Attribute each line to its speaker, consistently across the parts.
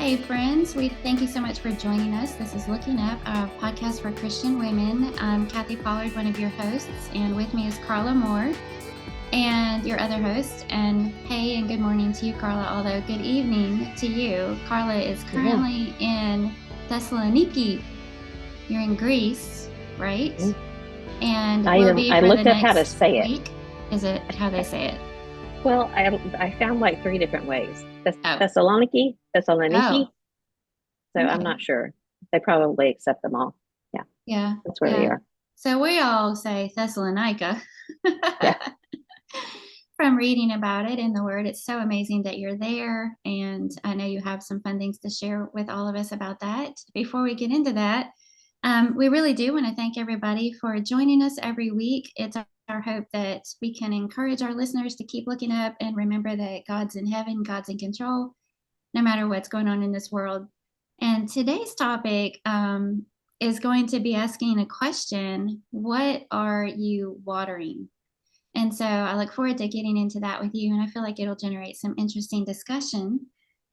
Speaker 1: Hey friends, we thank you so much for joining us. This is Looking Up, a podcast for Christian women. I'm Kathy Pollard, one of your hosts, and with me is Carla Moore and your other host. And hey, and good morning to you, Carla, although good evening to you. Carla is currently in Thessaloniki. You're in Greece, right?
Speaker 2: Mm-hmm.
Speaker 1: And
Speaker 2: I looked up how to say
Speaker 1: week. Is it how they say it?
Speaker 2: Well, I found like three different ways.
Speaker 1: Oh.
Speaker 2: Thessaloniki. So
Speaker 1: Okay.
Speaker 2: I'm not sure. They probably accept them all. Yeah.
Speaker 1: Yeah.
Speaker 2: That's where we are.
Speaker 1: So we all say Thessalonica.
Speaker 2: Yeah.
Speaker 1: From reading about it in the Word. It's so amazing that you're there. And I know you have some fun things to share with all of us about that. Before we get into that, we really do want to thank everybody for joining us every week. It's our hope that we can encourage our listeners to keep looking up and remember that God's in heaven, God's in control, no matter what's going on in this world. And today's topic is going to be asking a question: what are you watering? And so I look forward to getting into that with you, and I feel like it'll generate some interesting discussion.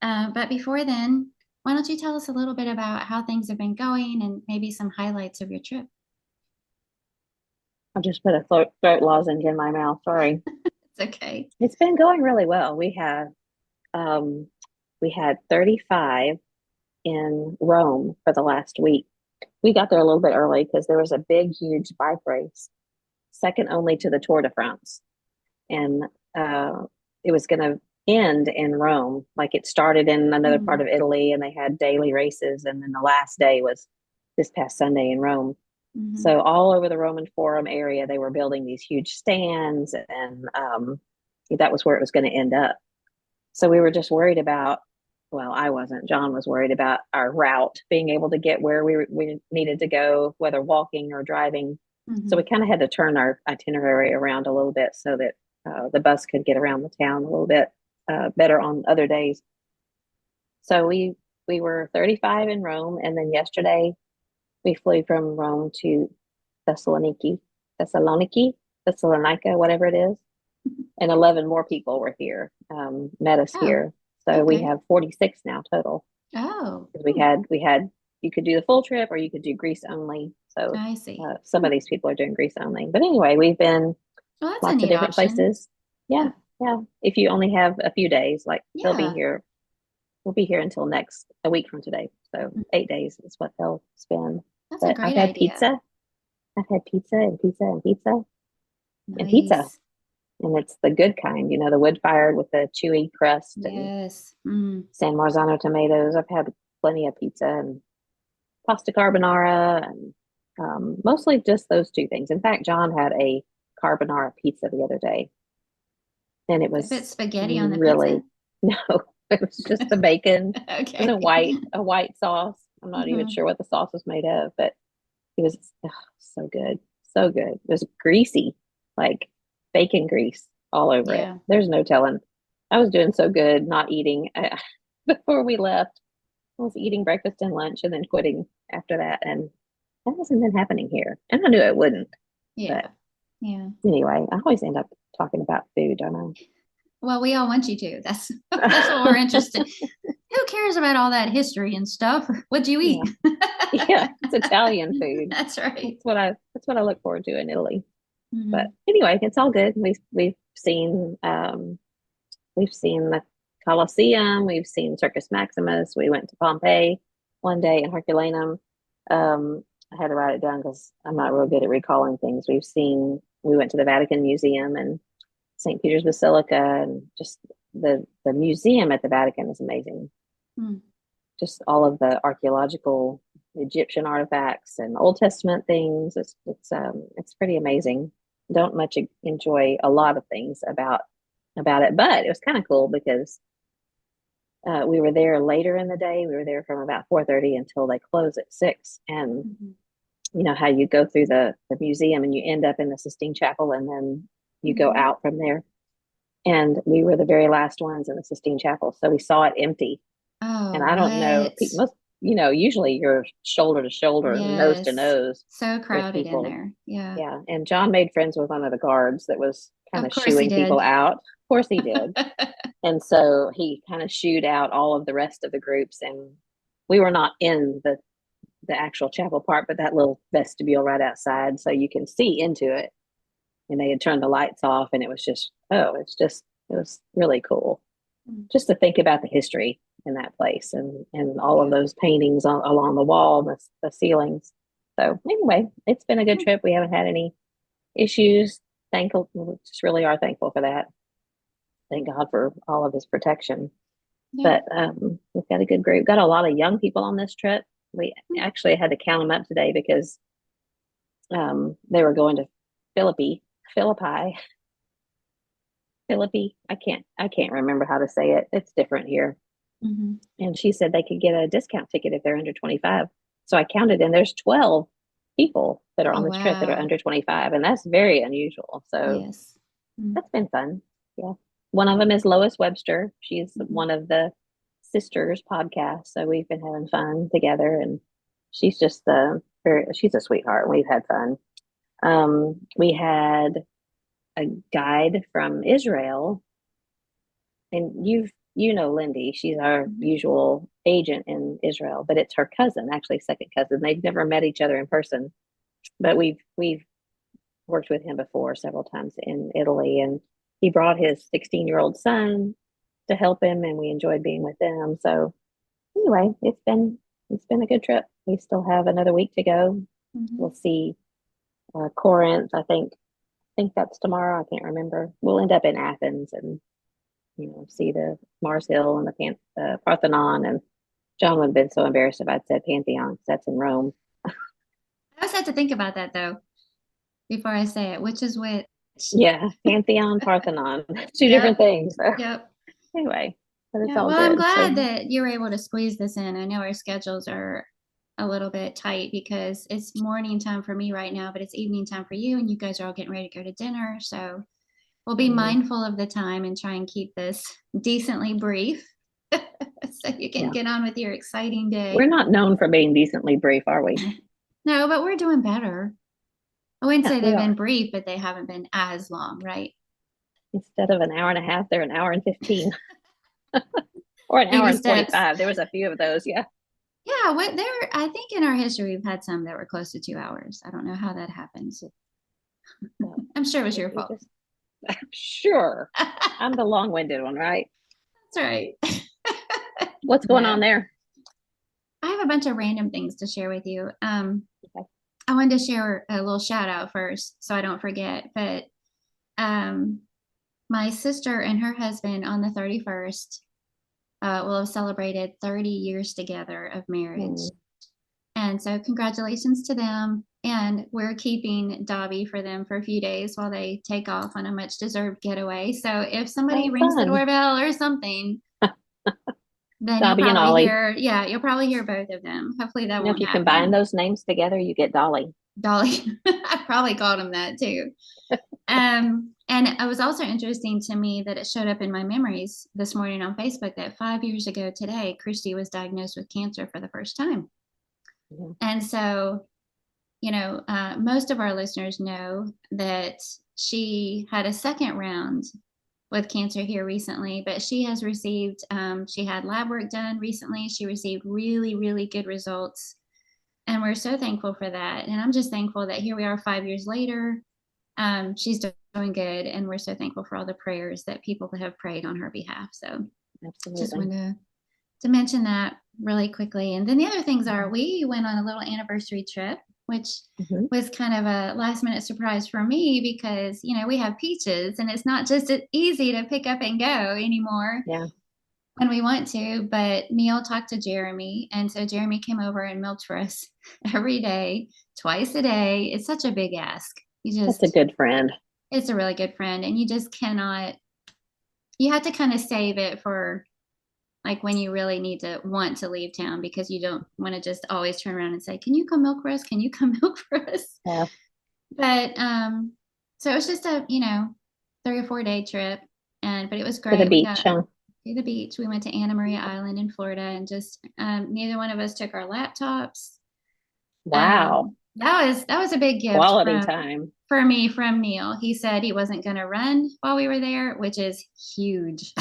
Speaker 1: But before then, why don't you tell us a little bit about how things have been going and maybe some highlights of your trip?
Speaker 2: I'll just put a throat lozenge in my mouth. Sorry.
Speaker 1: It's okay.
Speaker 2: It's been going really well. We had 35 in Rome for the last week. We got there a little bit early because there was a big, huge bike race, second only to the Tour de France. And it was going to end in Rome. Like it started in another part of Italy and they had daily races. And then the last day was this past Sunday in Rome. Mm-hmm. So all over the Roman Forum area, they were building these huge stands, and that was where it was going to end up. So we were just worried about, well, I wasn't, John was worried about our route, being able to get where we needed to go, whether walking or driving. Mm-hmm. So we kind of had to turn our itinerary around a little bit so that the bus could get around the town a little bit better on other days. So we were 35 in Rome, and then yesterday we flew from Rome to Thessaloniki, Thessalonica, whatever it is. And 11 more people were here, met us here. So we have 46 now total.
Speaker 1: Oh,
Speaker 2: we had, you could do the full trip or you could do Greece only. So
Speaker 1: I see.
Speaker 2: Some of these people are doing Greece only. But anyway, we've been lots of different places. Yeah. If you only have a few days, they'll be here. We'll be here until a week from today. So 8 days is what they'll spend.
Speaker 1: That's a great idea.
Speaker 2: Pizza. I've had pizza and pizza and pizza.
Speaker 1: Nice.
Speaker 2: And pizza. And it's the good kind, the wood fired with the chewy crust.
Speaker 1: Yes.
Speaker 2: And San Marzano tomatoes. I've had plenty of pizza and pasta carbonara, and mostly just those two things. In fact, John had a carbonara pizza the other day, and it was
Speaker 1: spaghetti on the pizza.
Speaker 2: No, it was just the bacon.
Speaker 1: Okay.
Speaker 2: It was a white sauce. I'm not even sure what the sauce was made of, but it was so good. So good. It was greasy, like bacon grease all over it. There's no telling. I was doing so good not eating before we left. I was eating breakfast and lunch and then quitting after that, and that hasn't been happening here. And I knew it wouldn't. But anyway, I always end up talking about food, don't I?
Speaker 1: Well, we all want you to. That's what we're interested. Who cares about all that history and stuff? What'd you eat?
Speaker 2: Yeah, it's Italian food.
Speaker 1: That's right.
Speaker 2: That's what I look forward to in Italy. Mm-hmm. But anyway, it's all good. We've seen the Colosseum. We've seen Circus Maximus. We went to Pompeii one day in Herculaneum. I had to write it down because I'm not real good at recalling things. We went to the Vatican Museum and St. Peter's Basilica, and just the museum at the Vatican is amazing. Just all of the archaeological Egyptian artifacts and Old Testament things. It's pretty amazing. Don't much enjoy a lot of things about it, but it was kind of cool because we were there later in the day. We were there from about 4:30 until they close at 6. And you know how you go through the museum and you end up in the Sistine Chapel, and then you go out from there. And we were the very last ones in the Sistine Chapel, so we saw it empty.
Speaker 1: Oh,
Speaker 2: and I don't know, most, usually you're shoulder to shoulder, nose to nose.
Speaker 1: So crowded in there. Yeah.
Speaker 2: And John made friends with one of the guards that was kind
Speaker 1: Of
Speaker 2: of
Speaker 1: course he
Speaker 2: shooing
Speaker 1: did.
Speaker 2: people out. Of course he did. And so he kind of shooed out all of the rest of the groups. And we were not in the actual chapel part, but that little vestibule right outside. So you can see into it. And they had turned the lights off, and it was just, oh, it was really cool
Speaker 1: Mm.
Speaker 2: just to think about the history in that place and all of
Speaker 1: Yeah.
Speaker 2: those paintings along the wall, the ceilings. So anyway, it's been a good trip. We haven't had any issues. Thankful, we just really are thankful for that. Thank God for all of his protection.
Speaker 1: Yeah.
Speaker 2: But we've got a good group. Got a lot of young people on this trip. We actually had to count them up today because they were going to Philippi, Philippi. I can't remember how to say it. It's different here.
Speaker 1: Mm-hmm.
Speaker 2: And she said they could get a discount ticket if they're under 25. So I counted, and there's 12 people that are on
Speaker 1: Oh,
Speaker 2: this trip that are
Speaker 1: wow.
Speaker 2: under 25, and that's very unusual. So
Speaker 1: Yes. Mm-hmm.
Speaker 2: that's been fun. Yeah. One of them is Lois Webster. She's one of the sisters podcast. So we've been having fun together, and she's just she's a sweetheart. We've had fun. We had a guide from Israel, and you know Lindy. She's our
Speaker 1: Mm-hmm.
Speaker 2: usual agent in Israel, but it's her cousin, actually second cousin. They've never met each other in person, but we've worked with him before several times in Italy, and he brought his 16-year-old son to help him, and we enjoyed being with them. So anyway, it's been a good trip. We still have another week to go.
Speaker 1: Mm-hmm.
Speaker 2: We'll see Corinth. I think that's tomorrow. I can't remember. We'll end up in Athens and see the Mars Hill and the Parthenon. And John would have been so embarrassed if I'd said Pantheon because that's in Rome.
Speaker 1: I always have to think about that though before I say it, which is which.
Speaker 2: Yeah, Pantheon, Parthenon, two different
Speaker 1: Yep.
Speaker 2: things. So
Speaker 1: Yep.
Speaker 2: anyway, but it's
Speaker 1: Yeah.
Speaker 2: all
Speaker 1: Well, I'm
Speaker 2: good. So
Speaker 1: glad that you were able to squeeze this in. I know our schedules are a little bit tight because it's morning time for me right now, but it's evening time for you, and you guys are all getting ready to go to dinner. So we'll be
Speaker 2: mm,
Speaker 1: mindful of the time and try and keep this decently brief so you can
Speaker 2: yeah,
Speaker 1: get on with your exciting
Speaker 2: we're
Speaker 1: day.
Speaker 2: not known for being decently brief, are we?
Speaker 1: No, but we're doing better. I wouldn't
Speaker 2: Yeah,
Speaker 1: say
Speaker 2: we
Speaker 1: they've been
Speaker 2: are.
Speaker 1: brief, but they haven't been as long, right?
Speaker 2: Instead of an hour and a half, they're an hour and 15 or an hour
Speaker 1: Baby
Speaker 2: and
Speaker 1: steps.
Speaker 2: 45. There was a few of those. Yeah.
Speaker 1: Yeah, what there I think in our history we've had some that were close to 2 hours. I don't know how that happens.
Speaker 2: So
Speaker 1: I'm sure it was your
Speaker 2: we
Speaker 1: fault.
Speaker 2: just, sure. I'm the long winded one, right?
Speaker 1: That's right.
Speaker 2: What's going on
Speaker 1: No.
Speaker 2: there?
Speaker 1: I have a bunch of random things to share with you.
Speaker 2: Okay.
Speaker 1: I wanted to share a little shout out first so I don't forget. But um, my sister and her husband on the 31st will have celebrated 30 years together of marriage.
Speaker 2: Mm,
Speaker 1: And so, congratulations to them. And we're keeping Dobby for them for a few days while they take off on a much deserved getaway. So, if somebody
Speaker 2: oh,
Speaker 1: rings the
Speaker 2: fun.
Speaker 1: doorbell or something, then
Speaker 2: Dobby and Ollie.
Speaker 1: you'll probably hear both of them. Hopefully, that
Speaker 2: If
Speaker 1: won't
Speaker 2: you combine
Speaker 1: happen.
Speaker 2: those names together, you get Dolly.
Speaker 1: Dolly, I probably called him that too. And it was also interesting to me that it showed up in my memories this morning on Facebook that 5 years ago today, Christy was diagnosed with cancer for the first time.
Speaker 2: Yeah.
Speaker 1: And so, most of our listeners know that she had a second round with cancer here recently, but she has received, she had lab work done recently. She received really, really good results. And we're so thankful for that. And I'm just thankful that here we are 5 years later. She's doing good. And we're so thankful for all the prayers that people have prayed on her behalf. So just
Speaker 2: Absolutely.
Speaker 1: wanted to mention that really quickly. And then the other things are
Speaker 2: Mm-hmm.
Speaker 1: we went on a little anniversary trip, which
Speaker 2: Mm-hmm.
Speaker 1: was kind of a last minute surprise for me because, we have peaches and it's not just easy to pick up and go anymore
Speaker 2: Yeah.
Speaker 1: when we want to. But Neil talked to Jeremy. And so Jeremy came over and milked for us every day, twice a day. It's such a big ask.
Speaker 2: That's a good friend.
Speaker 1: It's a really good friend. And you just cannot, you have to kind of save it for like when you really need to want to leave town because you don't want to just always turn around and say, can you come milk for us? Can you come milk for us?
Speaker 2: Yeah.
Speaker 1: But so it was just a 3 or 4 day trip, but it was
Speaker 2: To the
Speaker 1: great. We
Speaker 2: beach,
Speaker 1: got
Speaker 2: huh?
Speaker 1: to the beach. We went to Anna Maria Island in Florida, and just neither one of us took our laptops.
Speaker 2: Wow.
Speaker 1: That was a big gift
Speaker 2: Quality
Speaker 1: from
Speaker 2: time.
Speaker 1: for me from Neil. He said he wasn't going to run while we were there, which is huge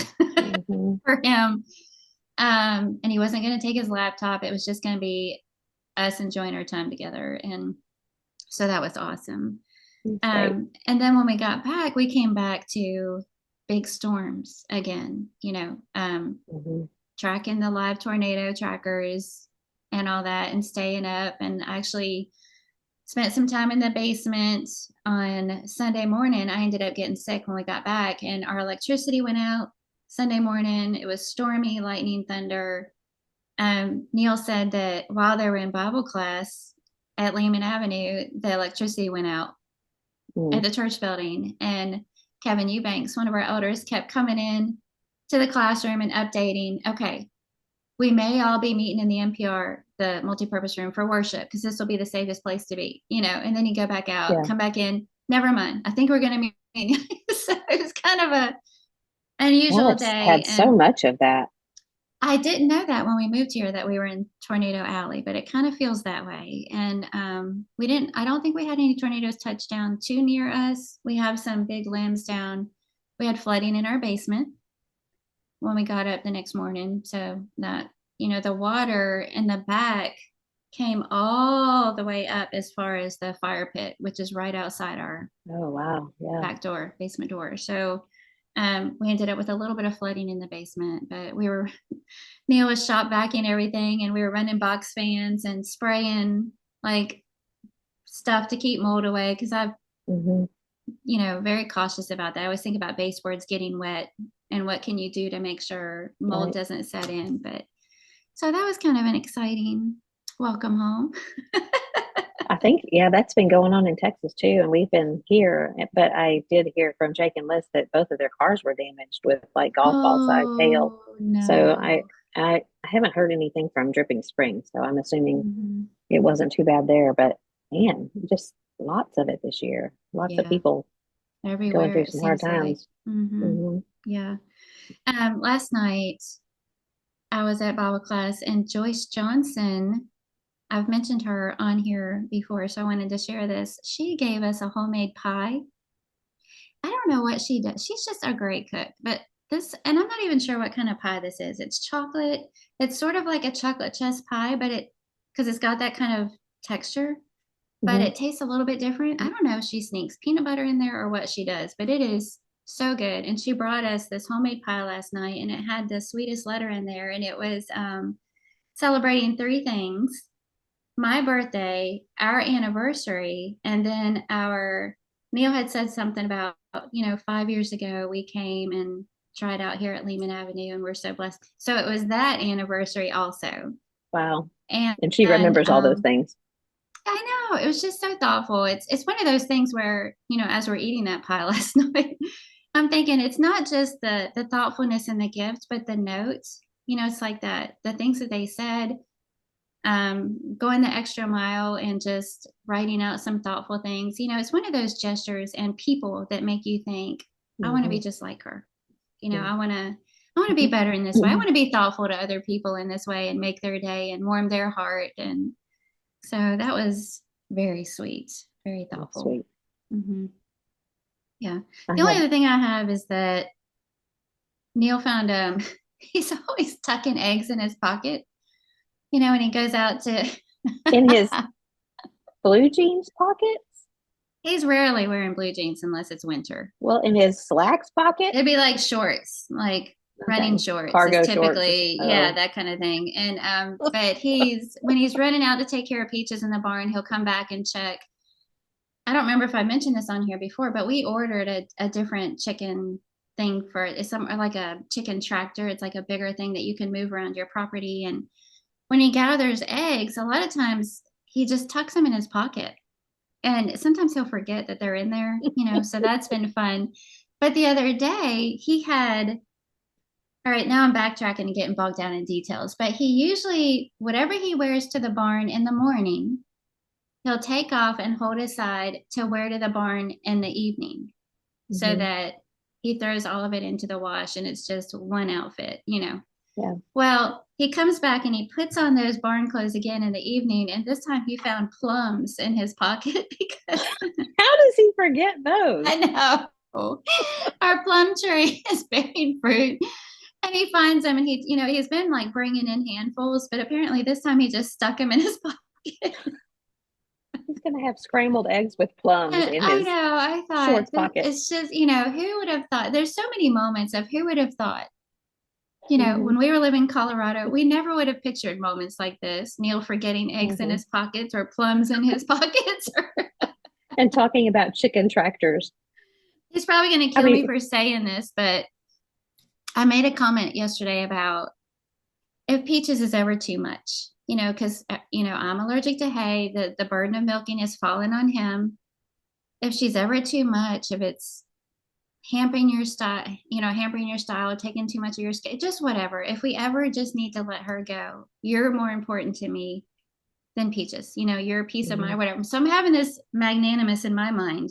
Speaker 2: Hmm.
Speaker 1: for him. And he wasn't going to take his laptop. It was just going to be us enjoying our time together. And so that was awesome.
Speaker 2: That's great.
Speaker 1: And then when we got back, we came back to big storms again,
Speaker 2: Hmm.
Speaker 1: tracking the live tornado trackers and all that and staying up, and actually spent some time in the basement on Sunday morning. I ended up getting sick when we got back, and our electricity went out Sunday morning. It was stormy, lightning, thunder. Neil said that while they were in Bible class at Lehman Avenue, the electricity went out at
Speaker 2: Mm.
Speaker 1: the church building. And Kevin Eubanks, one of our elders, kept coming in to the classroom and updating. Okay, we may all be meeting in the MPR, the multipurpose room for worship, because this will be the safest place to be, and then you go back out,
Speaker 2: Yeah.
Speaker 1: come back in. Never mind. I think we're going to meet. So it was kind of a
Speaker 2: Well,
Speaker 1: unusual
Speaker 2: it's
Speaker 1: day.
Speaker 2: had so
Speaker 1: And
Speaker 2: much of that.
Speaker 1: I didn't know that when we moved here that we were in Tornado Alley, but it kind of feels that way. And we didn't, I don't think we had any tornadoes touch down too near us. We have some big limbs down. We had flooding in our basement when we got up the next morning. So that, the water in the back came all the way up as far as the fire pit, which is right outside our
Speaker 2: Oh, wow. Yeah.
Speaker 1: back door, basement door. So we ended up with a little bit of flooding in the basement, but Neil was shop vacuuming everything, and we were running box fans and spraying like stuff to keep mold away. Cause I've,
Speaker 2: Hmm.
Speaker 1: very cautious about that. I always think about baseboards getting wet and what can you do to make sure mold
Speaker 2: Right.
Speaker 1: doesn't set in. But so that was kind of an exciting welcome home.
Speaker 2: I think, yeah, that's been going on in Texas too. And we've been here, but I did hear from Jake and Liz that both of their cars were damaged with like golf ball size hail.
Speaker 1: Oh
Speaker 2: So
Speaker 1: no.
Speaker 2: I haven't heard anything from Dripping Springs. So I'm assuming
Speaker 1: Hmm.
Speaker 2: it wasn't too bad there, but man, just lots of it this year. Lots of
Speaker 1: Yeah,
Speaker 2: people going
Speaker 1: everywhere
Speaker 2: through
Speaker 1: it
Speaker 2: some hard
Speaker 1: seems like.
Speaker 2: times.
Speaker 1: Hmm.
Speaker 2: Hmm.
Speaker 1: Yeah. Last night I was at Bible class, and Joyce Johnson, I've mentioned her on here before, so I wanted to share this. She gave us a homemade pie. I don't know what she does. She's just a great cook. But this, and I'm not even sure what kind of pie this is. It's chocolate. It's sort of like a chocolate chess pie, because it's got that kind of texture, but
Speaker 2: Hmm.
Speaker 1: it tastes a little bit different. I don't know if she sneaks peanut butter in there or what she does, but it is so good. And she brought us this homemade pie last night, and it had the sweetest letter in there, and it was celebrating three things: my birthday, our anniversary, and then our Neil had said something about, 5 years ago we came and tried out here at Lehman Avenue, and we're so blessed. So it was that anniversary also.
Speaker 2: Wow.
Speaker 1: And,
Speaker 2: And she
Speaker 1: and
Speaker 2: remembers all those things.
Speaker 1: I know it was just so thoughtful. It's one of those things where, as we're eating that pie last night, I'm thinking it's not just the thoughtfulness and the gift, but the notes. It's like that the things that they said, going the extra mile and just writing out some thoughtful things. It's one of those gestures and people that make you think, I want to be
Speaker 2: Hmm.
Speaker 1: just like her.
Speaker 2: Yeah.
Speaker 1: I want to be better in this way. I want to be thoughtful to other people in this way and make their day and warm their heart. And so that was very sweet, very
Speaker 2: That's
Speaker 1: thoughtful.
Speaker 2: sweet.
Speaker 1: Hmm. Yeah.
Speaker 2: I
Speaker 1: The only
Speaker 2: have
Speaker 1: other thing I have is that Neil found he's always tucking eggs in his pocket, when he goes out to
Speaker 2: in his blue jeans pockets.
Speaker 1: He's rarely wearing blue jeans unless it's winter.
Speaker 2: Well, in his slacks pocket.
Speaker 1: It'd be like shorts, like running
Speaker 2: Okay.
Speaker 1: shorts is
Speaker 2: Cargo shorts.
Speaker 1: typically, yeah,
Speaker 2: Oh.
Speaker 1: that kind of thing. And but when he's running out to take care of Peaches in the barn, he'll come back and check. I don't remember if I mentioned this on here before, but we ordered a different chicken thing for it's some like a chicken tractor. It's like a bigger thing that you can move around your property. And when he gathers eggs, a lot of times he just tucks them in his pocket. And sometimes he'll forget that they're in there, so that's been fun. But the other day he had, all right, now I'm backtracking and getting bogged down in details, but he usually, whatever he wears to the barn in the morning, he'll take off and hold aside to wear to the barn in the evening, so
Speaker 2: Hmm.
Speaker 1: that he throws all of it into the wash and it's just one outfit.
Speaker 2: Yeah.
Speaker 1: Well, he comes back and he puts on those barn clothes again in the evening, and this time he found plums in his pocket because
Speaker 2: How does he forget those?
Speaker 1: I know our plum tree is bearing fruit. And he finds them, and he's been like bringing in handfuls, but apparently this time he just stuck them in his pocket.
Speaker 2: He's going to have scrambled eggs with plums
Speaker 1: And
Speaker 2: in
Speaker 1: I
Speaker 2: his
Speaker 1: know, I thought
Speaker 2: shorts pocket.
Speaker 1: it's just, who would have thought? There's so many moments of who would have thought.
Speaker 2: Hmm.
Speaker 1: When we were living in Colorado, we never would have pictured moments like this. Neil forgetting eggs in
Speaker 2: Hmm.
Speaker 1: his pockets or plums in his pockets.
Speaker 2: And talking about chicken tractors.
Speaker 1: He's probably going to
Speaker 2: I
Speaker 1: kill me
Speaker 2: mean,
Speaker 1: for saying this, but I made a comment yesterday about if Peaches is ever too much, because, I'm allergic to hay. The burden of milking is falling on him. If she's ever too much, if it's hampering your style, taking too much of your skin, just whatever. If we ever just need to let her go, you're more important to me than Peaches. You're a piece of my
Speaker 2: mhm,
Speaker 1: whatever. So I'm having this magnanimous in my mind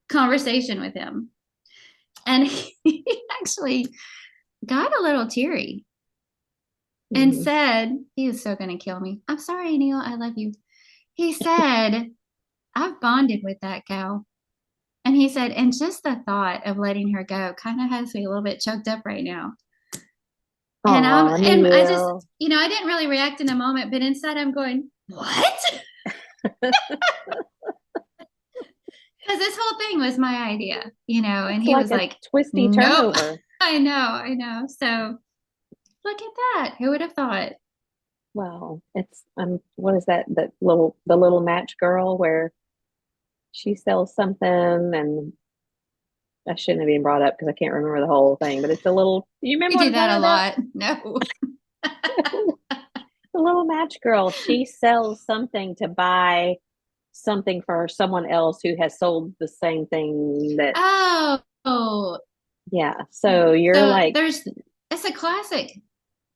Speaker 1: conversation with him. And he actually got a little teary and
Speaker 2: mhm.
Speaker 1: said, he was so going to kill me. I'm sorry, Neil. I love you. He said, I've bonded with that gal. And he said, and just the thought of letting her go kind of has me a little bit choked up right now.
Speaker 2: Aw,
Speaker 1: And I just,
Speaker 2: Neil.
Speaker 1: I didn't really react in a moment, but inside I'm going, what? Because this whole thing was my idea, and
Speaker 2: It's
Speaker 1: he
Speaker 2: like
Speaker 1: was
Speaker 2: a
Speaker 1: like,
Speaker 2: twisty
Speaker 1: nope.
Speaker 2: turnover.
Speaker 1: I know. So look at that. Who would have thought?
Speaker 2: Well, it's what is that? The little match girl where she sells something, and I shouldn't have been brought up because I can't remember the whole thing, but it's a little, you remember
Speaker 1: We
Speaker 2: what
Speaker 1: do
Speaker 2: I'm
Speaker 1: that
Speaker 2: talking
Speaker 1: a
Speaker 2: about?
Speaker 1: lot. No.
Speaker 2: The little match girl, she sells something to buy something for someone else who has sold the same thing that,
Speaker 1: Oh,
Speaker 2: yeah. So you're
Speaker 1: so
Speaker 2: like,
Speaker 1: it's a classic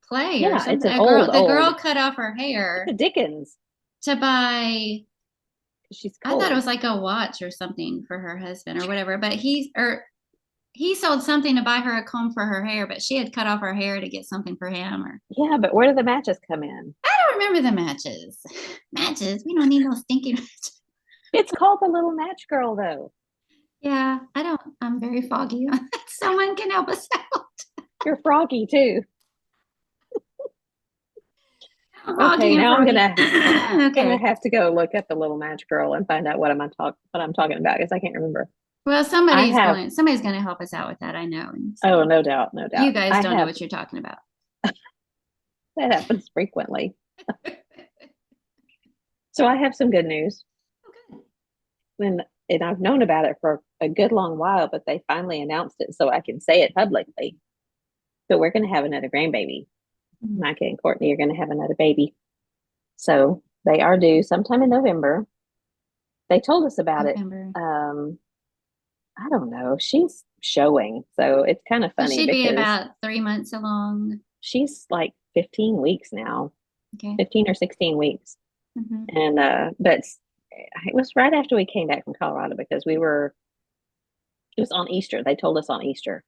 Speaker 1: play or
Speaker 2: yeah, it's
Speaker 1: something.
Speaker 2: an old,
Speaker 1: The
Speaker 2: old,
Speaker 1: girl cut off her
Speaker 2: it's a
Speaker 1: hair
Speaker 2: Dickens
Speaker 1: to buy,
Speaker 2: because she's
Speaker 1: I thought it
Speaker 2: cold.
Speaker 1: was like a watch or something for her husband or whatever, but he sold something to buy her a comb for her hair, but she had cut off her hair to get something for him. Or
Speaker 2: Yeah, but where do the matches come in?
Speaker 1: I don't remember the matches. Matches. We don't need no stinking matches.
Speaker 2: It's called the little match girl, though.
Speaker 1: Yeah, I don't. I'm very foggy. Someone can help us out.
Speaker 2: You're froggy too.
Speaker 1: Foggy
Speaker 2: Okay,
Speaker 1: and
Speaker 2: now I'm
Speaker 1: froggy.
Speaker 2: gonna gonna
Speaker 1: Okay.
Speaker 2: have to go look up the little match girl and find out what I'm talking about because I can't remember.
Speaker 1: Well,
Speaker 2: I have
Speaker 1: somebody's going to help us out with that. I know. And
Speaker 2: Oh,
Speaker 1: so
Speaker 2: no doubt, no
Speaker 1: you
Speaker 2: doubt.
Speaker 1: guys
Speaker 2: I
Speaker 1: don't know
Speaker 2: have
Speaker 1: what you're talking about.
Speaker 2: That happens frequently. So I have some good news.
Speaker 1: Okay.
Speaker 2: And I've known about it for a good long while, but they finally announced it so I can say it publicly. So we're going to have another grandbaby.
Speaker 1: Mhm.
Speaker 2: Micah and Courtney are going to have another baby. So they are due sometime in November. They told us about it.
Speaker 1: November.
Speaker 2: Um, I don't know. She's showing. So it's kind of
Speaker 1: So
Speaker 2: funny
Speaker 1: she'd be
Speaker 2: because
Speaker 1: about 3 months along.
Speaker 2: she's like 15 weeks now,
Speaker 1: Okay.
Speaker 2: 15 or 16 weeks.
Speaker 1: Hmm.
Speaker 2: And but it was right after we came back from Colorado because it was on Easter. They told us on Easter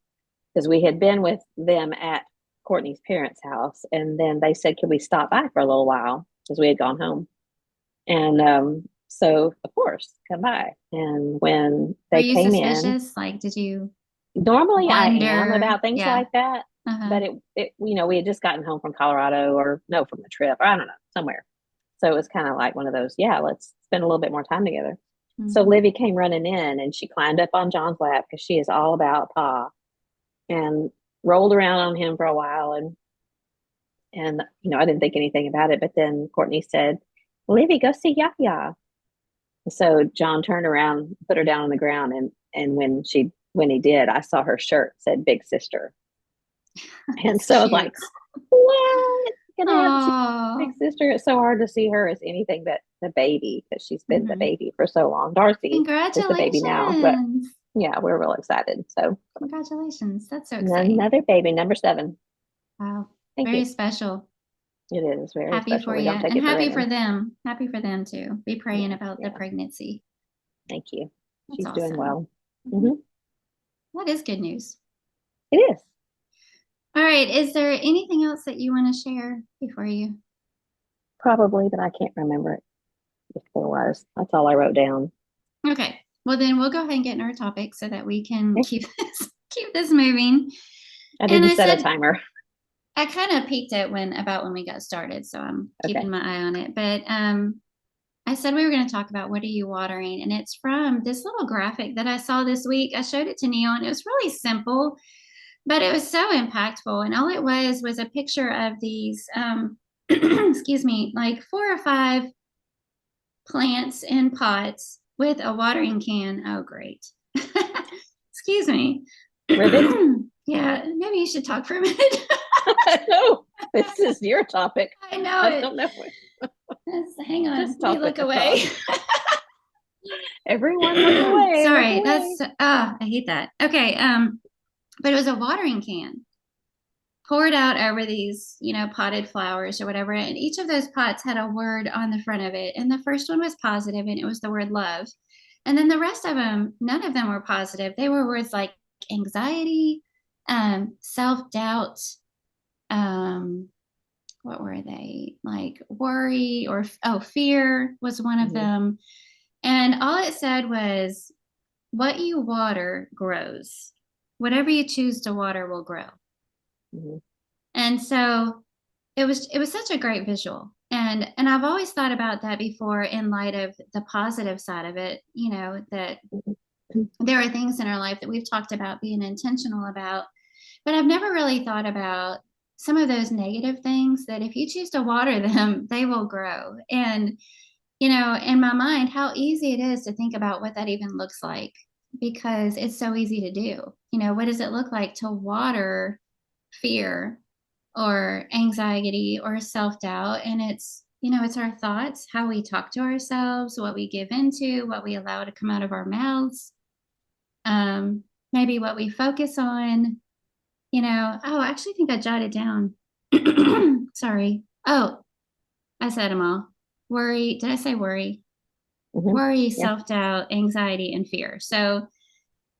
Speaker 2: because we had been with them at Courtney's parents' house. And then they said, could we stop by for a little while because we had gone home? And so, of course, come by. And when
Speaker 1: Were
Speaker 2: they
Speaker 1: you
Speaker 2: came in,
Speaker 1: suspicious? Like, did you
Speaker 2: normally I am
Speaker 1: wonder?
Speaker 2: about things
Speaker 1: Yeah.
Speaker 2: like that.
Speaker 1: Uh-huh.
Speaker 2: But we had just gotten home from Colorado or no, from the trip, or I don't know, somewhere. So it was kind of like one of those, yeah, let's spend a little bit more time together. So
Speaker 1: Hmm.
Speaker 2: Livy came running in and she climbed up on John's lap because she is all about Pa and rolled around on him for a while. And I didn't think anything about it. But then Courtney said, Livy, go see Yahya. So John turned around, put her down on the ground, and when he did, I saw her shirt said Big Sister. And
Speaker 1: That's
Speaker 2: so I was like,
Speaker 1: cute.
Speaker 2: what? Gonna have Big
Speaker 1: Oh,
Speaker 2: Sister? It's so hard to see her as anything but the baby because she's been the
Speaker 1: hmm.
Speaker 2: baby for so long. Darcy is the baby now, but
Speaker 1: Congratulations.
Speaker 2: yeah, we're real excited. So
Speaker 1: Congratulations. That's so exciting.
Speaker 2: another baby, number 7.
Speaker 1: Wow.
Speaker 2: Thank
Speaker 1: Very
Speaker 2: you.
Speaker 1: special.
Speaker 2: It is very
Speaker 1: Happy
Speaker 2: special.
Speaker 1: for
Speaker 2: We
Speaker 1: you
Speaker 2: don't take
Speaker 1: and
Speaker 2: it for
Speaker 1: happy for
Speaker 2: granted.
Speaker 1: them. Happy for them too. Be praying
Speaker 2: Yeah,
Speaker 1: about the
Speaker 2: yeah.
Speaker 1: pregnancy.
Speaker 2: Thank you.
Speaker 1: That's
Speaker 2: She's doing
Speaker 1: awesome.
Speaker 2: well.
Speaker 1: Mhm.
Speaker 2: Hmm.
Speaker 1: That is good news.
Speaker 2: It is.
Speaker 1: All right. Is there anything else that you want to share before you?
Speaker 2: Probably, but I can't remember it if there was. That's all I wrote down.
Speaker 1: Okay. Well, then we'll go ahead and get in our topic so that we can
Speaker 2: Okay.
Speaker 1: keep this moving.
Speaker 2: I
Speaker 1: And
Speaker 2: didn't
Speaker 1: I
Speaker 2: set a
Speaker 1: said
Speaker 2: timer.
Speaker 1: I kind of peeked at when we got started, so I'm keeping
Speaker 2: Okay.
Speaker 1: my eye on it. But I said we were going to talk about what are you watering, and it's from this little graphic that I saw this week. I showed it to Neil, and it was really simple, but it was so impactful. And all it was a picture of these, excuse me, like 4 or 5 plants in pots with a watering can. Oh, great. Excuse me.
Speaker 2: Ribbit.
Speaker 1: Yeah, maybe you should talk for a minute.
Speaker 2: No, this is your topic.
Speaker 1: I know
Speaker 2: I
Speaker 1: it.
Speaker 2: don't know.
Speaker 1: Hang on.
Speaker 2: This
Speaker 1: Let me
Speaker 2: topic
Speaker 1: look
Speaker 2: of
Speaker 1: away.
Speaker 2: talk. Everyone look away, look
Speaker 1: Sorry,
Speaker 2: away.
Speaker 1: I hate that. Okay, but it was a watering can poured out over these, potted flowers or whatever. And each of those pots had a word on the front of it. And the first one was positive, and it was the word love. And then the rest of them, none of them were positive. They were words like anxiety, self-doubt, um, what were they? Like worry or fear was one of
Speaker 2: Mhm,
Speaker 1: them. And all it said was, what you water grows. Whatever you choose to water will grow.
Speaker 2: mhm,
Speaker 1: And so it was such a great visual. And I've always thought about that before in light of the positive side of it, that
Speaker 2: mhm,
Speaker 1: there are things in our life that we've talked about being intentional about, but I've never really thought about some of those negative things that if you choose to water them, they will grow. And in my mind, how easy it is to think about what that even looks like because it's so easy to do. What does it look like to water fear or anxiety or self-doubt? And it's our thoughts, how we talk to ourselves, what we give into, what we allow to come out of our mouths, maybe what we focus on. I actually think I jotted down. Sorry. Oh, I said them all. Worry. Did I say worry?
Speaker 2: mhm.
Speaker 1: Worry,
Speaker 2: Yeah.
Speaker 1: self-doubt, anxiety, and fear. So,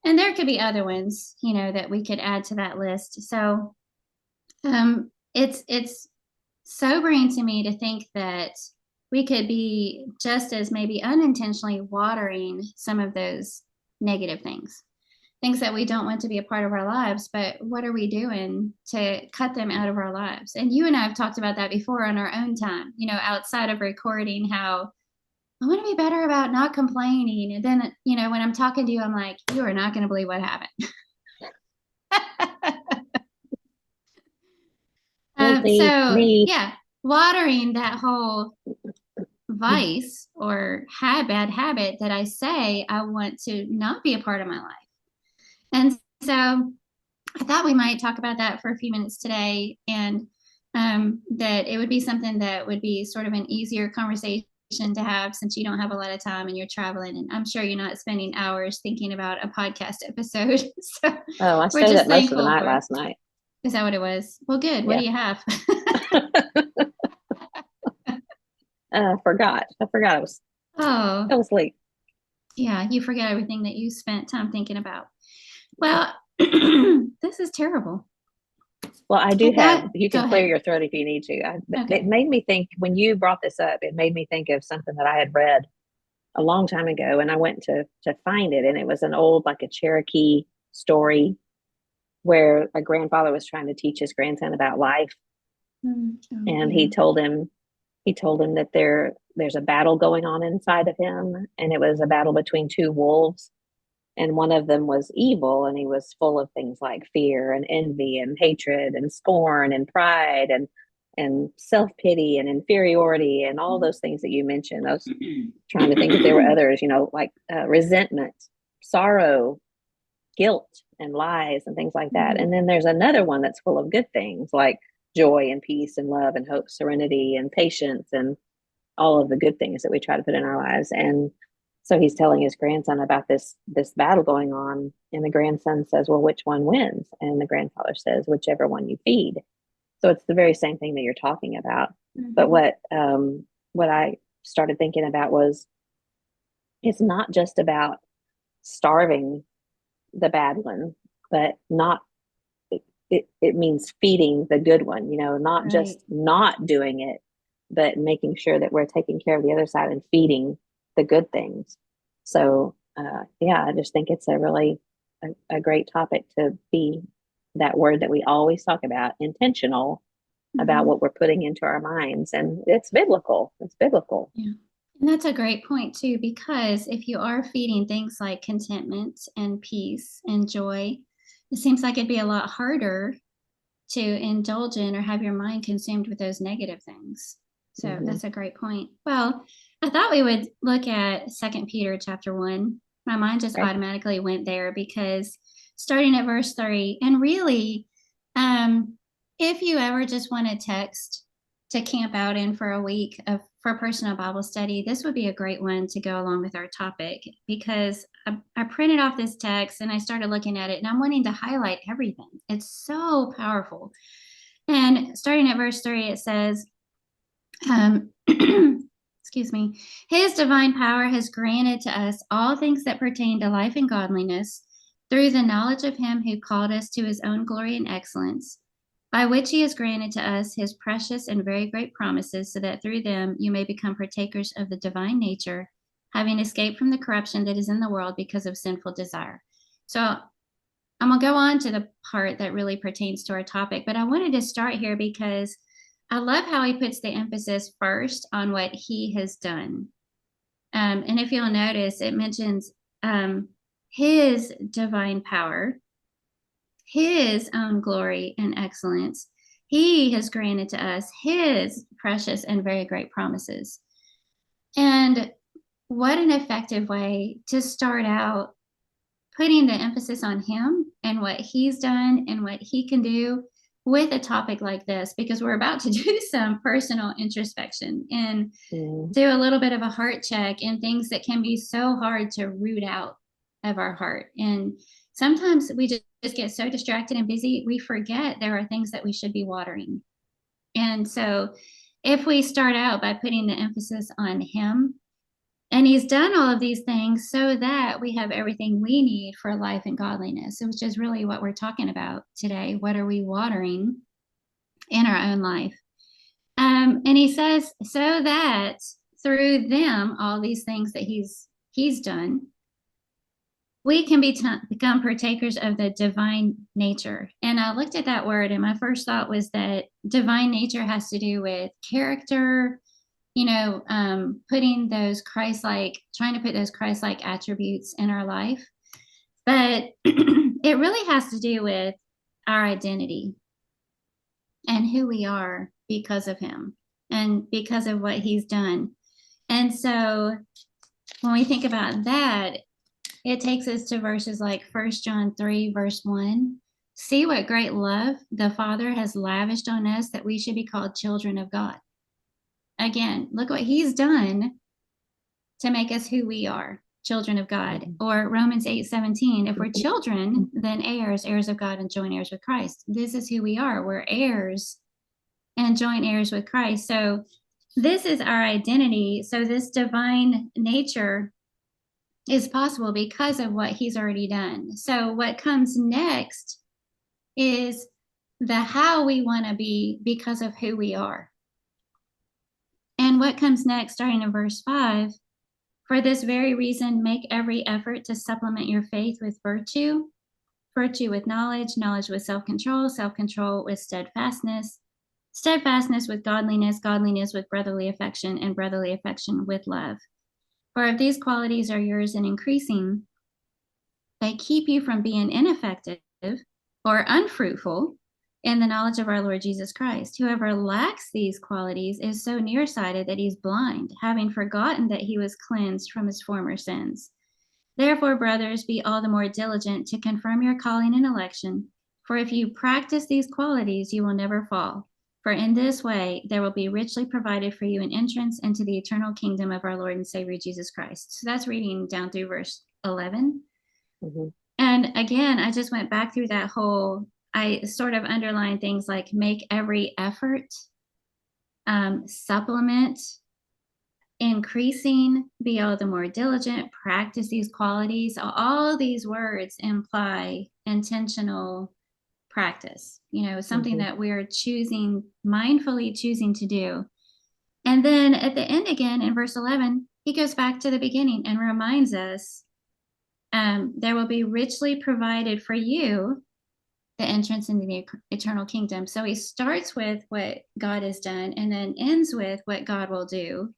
Speaker 1: and there could be other ones, that we could add to that list. So, it's sobering to me to think that we could be just as maybe unintentionally watering some of those negative things that we don't want to be a part of our lives. But what are we doing to cut them out of our lives? And you and I have talked about that before on our own time, outside of recording, how I want to be better about not complaining. And then, when I'm talking to you, I'm like, you are not going to believe what happened.
Speaker 2: Won't be
Speaker 1: So,
Speaker 2: me.
Speaker 1: yeah, watering that whole vice or bad habit that I say I want to not be a part of my life. And so I thought we might talk about that for a few minutes today, and that it would be something that would be sort of an easier conversation to have since you don't have a lot of time and you're traveling. And I'm sure you're not spending hours thinking about a podcast episode. So
Speaker 2: Oh, I
Speaker 1: we're
Speaker 2: stayed
Speaker 1: just
Speaker 2: up most of the
Speaker 1: thankful
Speaker 2: night
Speaker 1: for.
Speaker 2: last night.
Speaker 1: Is that what it was? Well, good. What do
Speaker 2: Yeah.
Speaker 1: you have?
Speaker 2: Forgot. I forgot I was
Speaker 1: Oh,
Speaker 2: fell asleep.
Speaker 1: yeah, you forget everything that you spent time thinking about. Well, this is terrible.
Speaker 2: Well, I do
Speaker 1: But
Speaker 2: have,
Speaker 1: that,
Speaker 2: you
Speaker 1: go
Speaker 2: can clear
Speaker 1: ahead.
Speaker 2: your throat if you need to. It
Speaker 1: Okay.
Speaker 2: made me think, when you brought this up, it made me think of something that I had read a long time ago, and I went to find it, and it was an old, like a Cherokee story where a grandfather was trying to teach his grandson about life,
Speaker 1: Oh,
Speaker 2: and
Speaker 1: dear.
Speaker 2: he told him that there's a battle going on inside of him, and it was a battle between two wolves, and one of them was evil, and he was full of things like fear and envy and hatred and scorn and pride and self-pity and inferiority and all those things that you mentioned. I was trying to think if there were others, like resentment, sorrow, guilt, and lies and things like that. And then there's another one that's full of good things like joy and peace and love and hope, serenity and patience and all of the good things that we try to put in our lives. And so he's telling his grandson about this battle going on, and the grandson says, "Well, which one wins?" And the grandfather says, "Whichever one you feed." So it's the very same thing that you're talking about. But
Speaker 1: Mhm.
Speaker 2: what I started thinking about was, it's not just about starving the bad one, but not it means feeding the good one, not
Speaker 1: Right.
Speaker 2: just not doing it, but making sure that we're taking care of the other side and feeding the good things. So, yeah, I just think it's a really a great topic to be that word that we always talk about, intentional about
Speaker 1: Hmm.
Speaker 2: what we're putting into our minds. And it's biblical. It's biblical.
Speaker 1: Yeah. And that's a great point too, because if you are feeding things like contentment and peace and joy, it seems like it'd be a lot harder to indulge in or have your mind consumed with those negative things. So
Speaker 2: Hmm.
Speaker 1: that's a great point. Well, I thought we would look at Second Peter chapter 1. My mind just
Speaker 2: Okay.
Speaker 1: automatically went there because starting at verse 3, and really, um, if you ever just want a text to camp out in for a week for personal Bible study, this would be a great one to go along with our topic because I printed off this text and I started looking at it and I'm wanting to highlight everything. It's so powerful. And starting at verse 3, it says, excuse me, his divine power has granted to us all things that pertain to life and godliness through the knowledge of him who called us to his own glory and excellence, by which he has granted to us his precious and very great promises, so that through them you may become partakers of the divine nature, having escaped from the corruption that is in the world because of sinful desire. So I'm going to go on to the part that really pertains to our topic, but I wanted to start here because I love how he puts the emphasis first on what he has done. And if you'll notice, it mentions his divine power, his own glory and excellence. He has granted to us his precious and very great promises. And what an effective way to start out putting the emphasis on him and what he's done and what he can do with a topic like this, because we're about to do some personal introspection and
Speaker 2: Mm.
Speaker 1: do a little bit of a heart check and things that can be so hard to root out of our heart. And sometimes we just get so distracted and busy, we forget there are things that we should be watering. And so if we start out by putting the emphasis on him, and he's done all of these things so that we have everything we need for life and godliness, which is really what we're talking about today. What are we watering in our own life? And he says, so that through them, all these things that he's done, we can become partakers of the divine nature. And I looked at that word, and my first thought was that divine nature has to do with character, putting those Christ-like, trying to put those Christ-like attributes in our life. But it really has to do with our identity and who we are because of him and because of what he's done. And so when we think about that, it takes us to verses like 1 John 3, verse 1. See what great love the Father has lavished on us that we should be called children of God. Again, look what he's done to make us who we are, children of God.
Speaker 2: Mhm.
Speaker 1: Or Romans 8:17, if we're
Speaker 2: Mhm.
Speaker 1: children, then heirs, heirs of God and joint heirs with Christ. This is who we are. We're heirs and joint heirs with Christ. So this is our identity. So this divine nature is possible because of what he's already done. So what comes next is the how we want to be because of who we are. And what comes next, starting in verse 5, for this very reason, make every effort to supplement your faith with virtue, virtue with knowledge, knowledge with self control, self control with steadfastness, steadfastness with godliness, godliness with brotherly affection, and brotherly affection with love. For if these qualities are yours and increasing, they keep you from being ineffective or unfruitful in the knowledge of our Lord Jesus Christ. Whoever lacks these qualities is so nearsighted that he's blind, having forgotten that he was cleansed from his former sins. Therefore, brothers, be all the more diligent to confirm your calling and election. For if you practice these qualities, you will never fall. For in this way, there will be richly provided for you an entrance into the eternal kingdom of our Lord and Savior Jesus Christ. So that's reading down through verse 11.
Speaker 2: Mhm.
Speaker 1: And again, I just went back through that whole, I sort of underlined things like make every effort, supplement, increasing, be all the more diligent, practice these qualities. All these words imply intentional practice, something
Speaker 2: Hmm.
Speaker 1: that we're choosing, mindfully choosing to do. And then at the end again in verse 11, he goes back to the beginning and reminds us, there will be richly provided for you the entrance into the eternal kingdom. So he starts with what God has done and then ends with what God will do.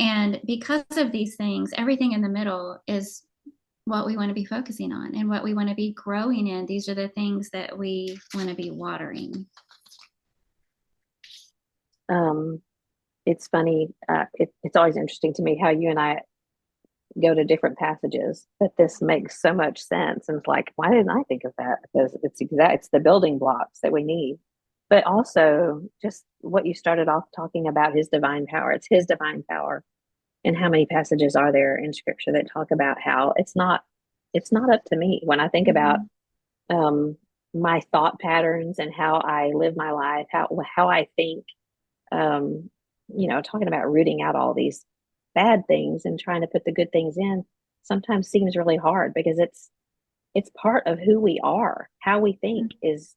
Speaker 1: And because of these things, everything in the middle is what we want to be focusing on and what we want to be growing in. These are the things that we want to be watering.
Speaker 2: Um, it's funny. It's always interesting to me how you and I go to different passages, but this makes so much sense. And it's like, why didn't I think of that? Because it's the building blocks that we need. But also just what you started off talking about, his divine power. It's his divine power. And how many passages are there in scripture that talk about how it's not up to me when I think about
Speaker 1: Mm-hmm.
Speaker 2: um my thought patterns and how I live my life, how I think, um, talking about rooting out all these bad things and trying to put the good things in sometimes seems really hard because it's part of who we are. How we think is,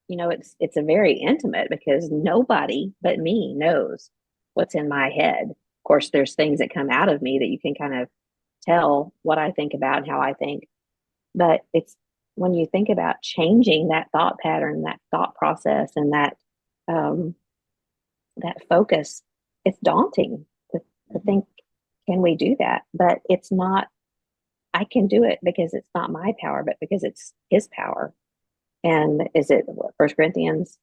Speaker 2: it's a very intimate because nobody but me knows what's in my head. Of course, there's things that come out of me that you can kind of tell what I think about and how I think. But it's when you think about changing that thought pattern, that thought process, and um, that focus, it's daunting to
Speaker 1: Mm-hmm.
Speaker 2: think, can we do that? But it's not, I can do it because it's not my power, but because it's his power. And is it First Corinthians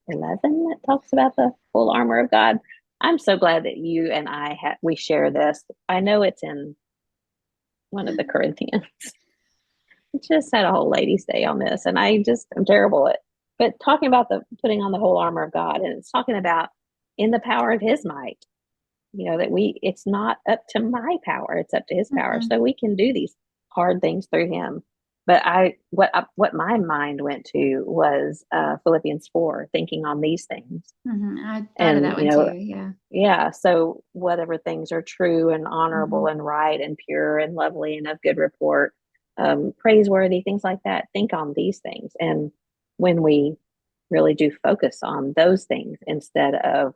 Speaker 2: 11 that talks about the full armor of God? I'm so glad that you and we share this. I know it's in one of the Corinthians. Just had a whole ladies' day on this, and I'm terrible at. But talking about the putting on the whole armor of God, and it's talking about in the power of His might. That it's not up to my power; it's up to His power.
Speaker 1: Mm-hmm.
Speaker 2: So we can do these hard things through Him. But what my mind went to was Philippians 4, thinking on these things,
Speaker 1: Mm-hmm. I thought of
Speaker 2: and
Speaker 1: that one too. Yeah.
Speaker 2: yeah. So whatever things are true and
Speaker 1: Mm-hmm.
Speaker 2: honorable and right and pure and lovely and of good report, praiseworthy, things like that, think on these things. And when we really do focus on those things instead of,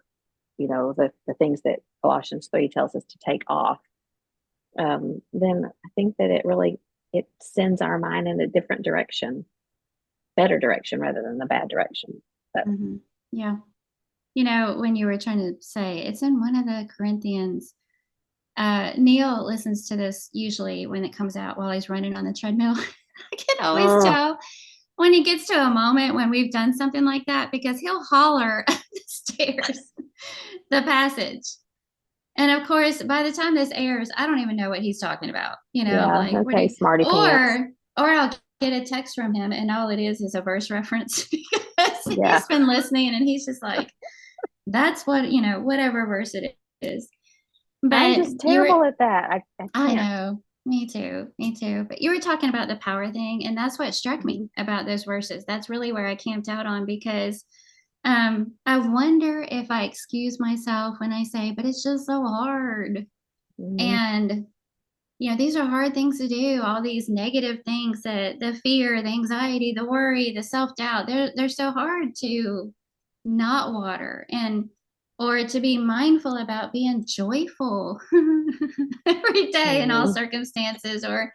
Speaker 2: the things that Colossians 3 tells us to take off, then I think that it sends our mind in a different direction, better direction rather than the bad direction. So,
Speaker 1: Mm-hmm. Yeah. When you were trying to say it's in one of the Corinthians, Neil listens to this usually when it comes out while he's running on the treadmill. I can always
Speaker 2: oh,
Speaker 1: tell when he gets to a moment when we've done something like that because he'll holler up the stairs the passage. And of course, by the time this airs, I don't even know what he's talking about. I'm
Speaker 2: yeah,
Speaker 1: like, what do
Speaker 2: okay,
Speaker 1: you,
Speaker 2: smarty pants.
Speaker 1: or I'll get a text from him and all it is a verse reference because
Speaker 2: Yeah.
Speaker 1: he's been listening and he's just like, that's what, whatever verse it is.
Speaker 2: I'm
Speaker 1: But
Speaker 2: just terrible at that. I
Speaker 1: I
Speaker 2: can't.
Speaker 1: know, me too, me too. But you were talking about the power thing, and that's what struck me
Speaker 2: Mhm.
Speaker 1: about those verses. That's really where I camped out on because I wonder if I excuse myself when I say, but it's just so hard.
Speaker 2: Mhm.
Speaker 1: And these are hard things to do. All these negative things, that the fear, the anxiety, the worry, the self-doubt, they're so hard to not water and or to be mindful about being joyful every day in all
Speaker 2: Mhm.
Speaker 1: circumstances or